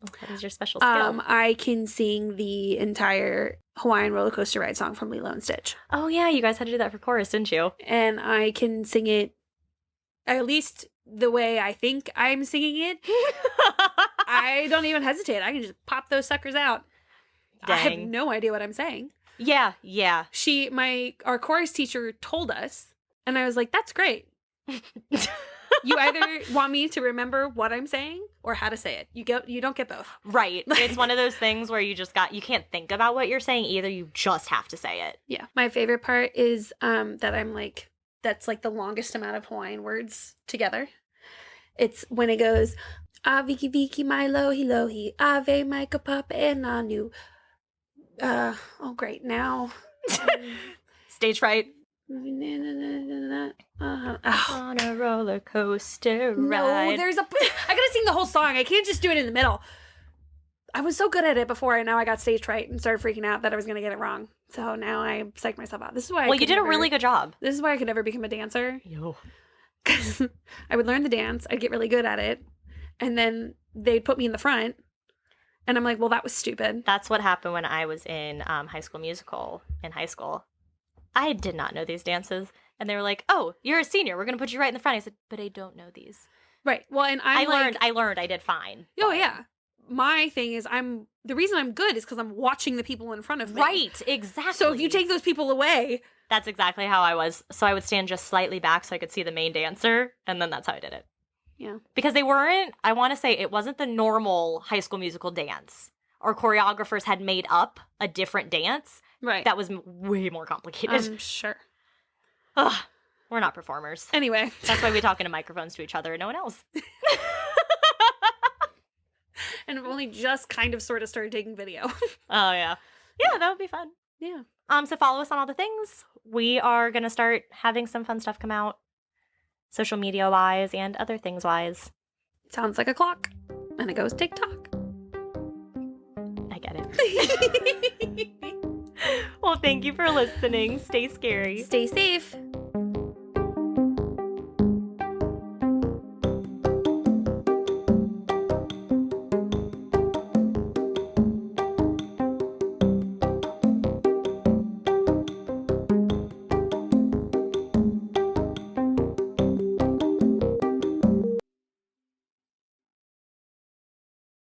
What is your special skill? I can sing the entire Hawaiian roller coaster ride song from Lilo and Stitch. Oh, yeah. You guys had to do that for chorus, didn't you? And I can sing it at least the way I think I'm singing it. I don't even hesitate. I can just pop those suckers out. Dang. I have no idea what I'm saying. Yeah. Our chorus teacher told us, and I was like, that's great. You either want me to remember what I'm saying or how to say it. You don't get both. Right. It's one of those things where you can't think about what you're saying either. You just have to say it. Yeah. My favorite part is that I'm like, that's like the longest amount of Hawaiian words together. It's when it goes, a viki viki mai lohi lohi, ave mai kapapa e nanu. Oh, great. Now. Stage fright. On a roller coaster ride. No, I gotta sing the whole song. I can't just do it in the middle. I was so good at it before, and now I got stage fright and started freaking out that I was gonna get it wrong. So now I psyched myself out. This is why. Well, you did a really good job. This is why I could never become a dancer. Because I would learn the dance, I'd get really good at it, and then they'd put me in the front, and I'm like, well, that was stupid. That's what happened when I was in High School Musical in high school. I did not know these dances. And they were like, oh, you're a senior. We're going to put you right in the front. I said, but I don't know these. Right. Well, and I learned. I did fine. Oh, yeah. My thing is the reason I'm good is because I'm watching the people in front of me. Right. Exactly. So if you take those people away. That's exactly how I was. So I would stand just slightly back so I could see the main dancer. And then that's how I did it. Yeah. Because they weren't, I want to say it wasn't the normal High School Musical dance. Our choreographers had made up a different dance. Right. That was way more complicated. I'm sure. Ugh, we're not performers. Anyway. That's why we talk into microphones to each other and no one else. And I've only just kind of sort of started taking video. Oh, yeah. Yeah, that would be fun. Yeah. So follow us on all the things. We are going to start having some fun stuff come out, social media-wise and other things-wise. Sounds like a clock. And it goes tick-tock. I get it. Well, thank you for listening. Stay scary. Stay safe.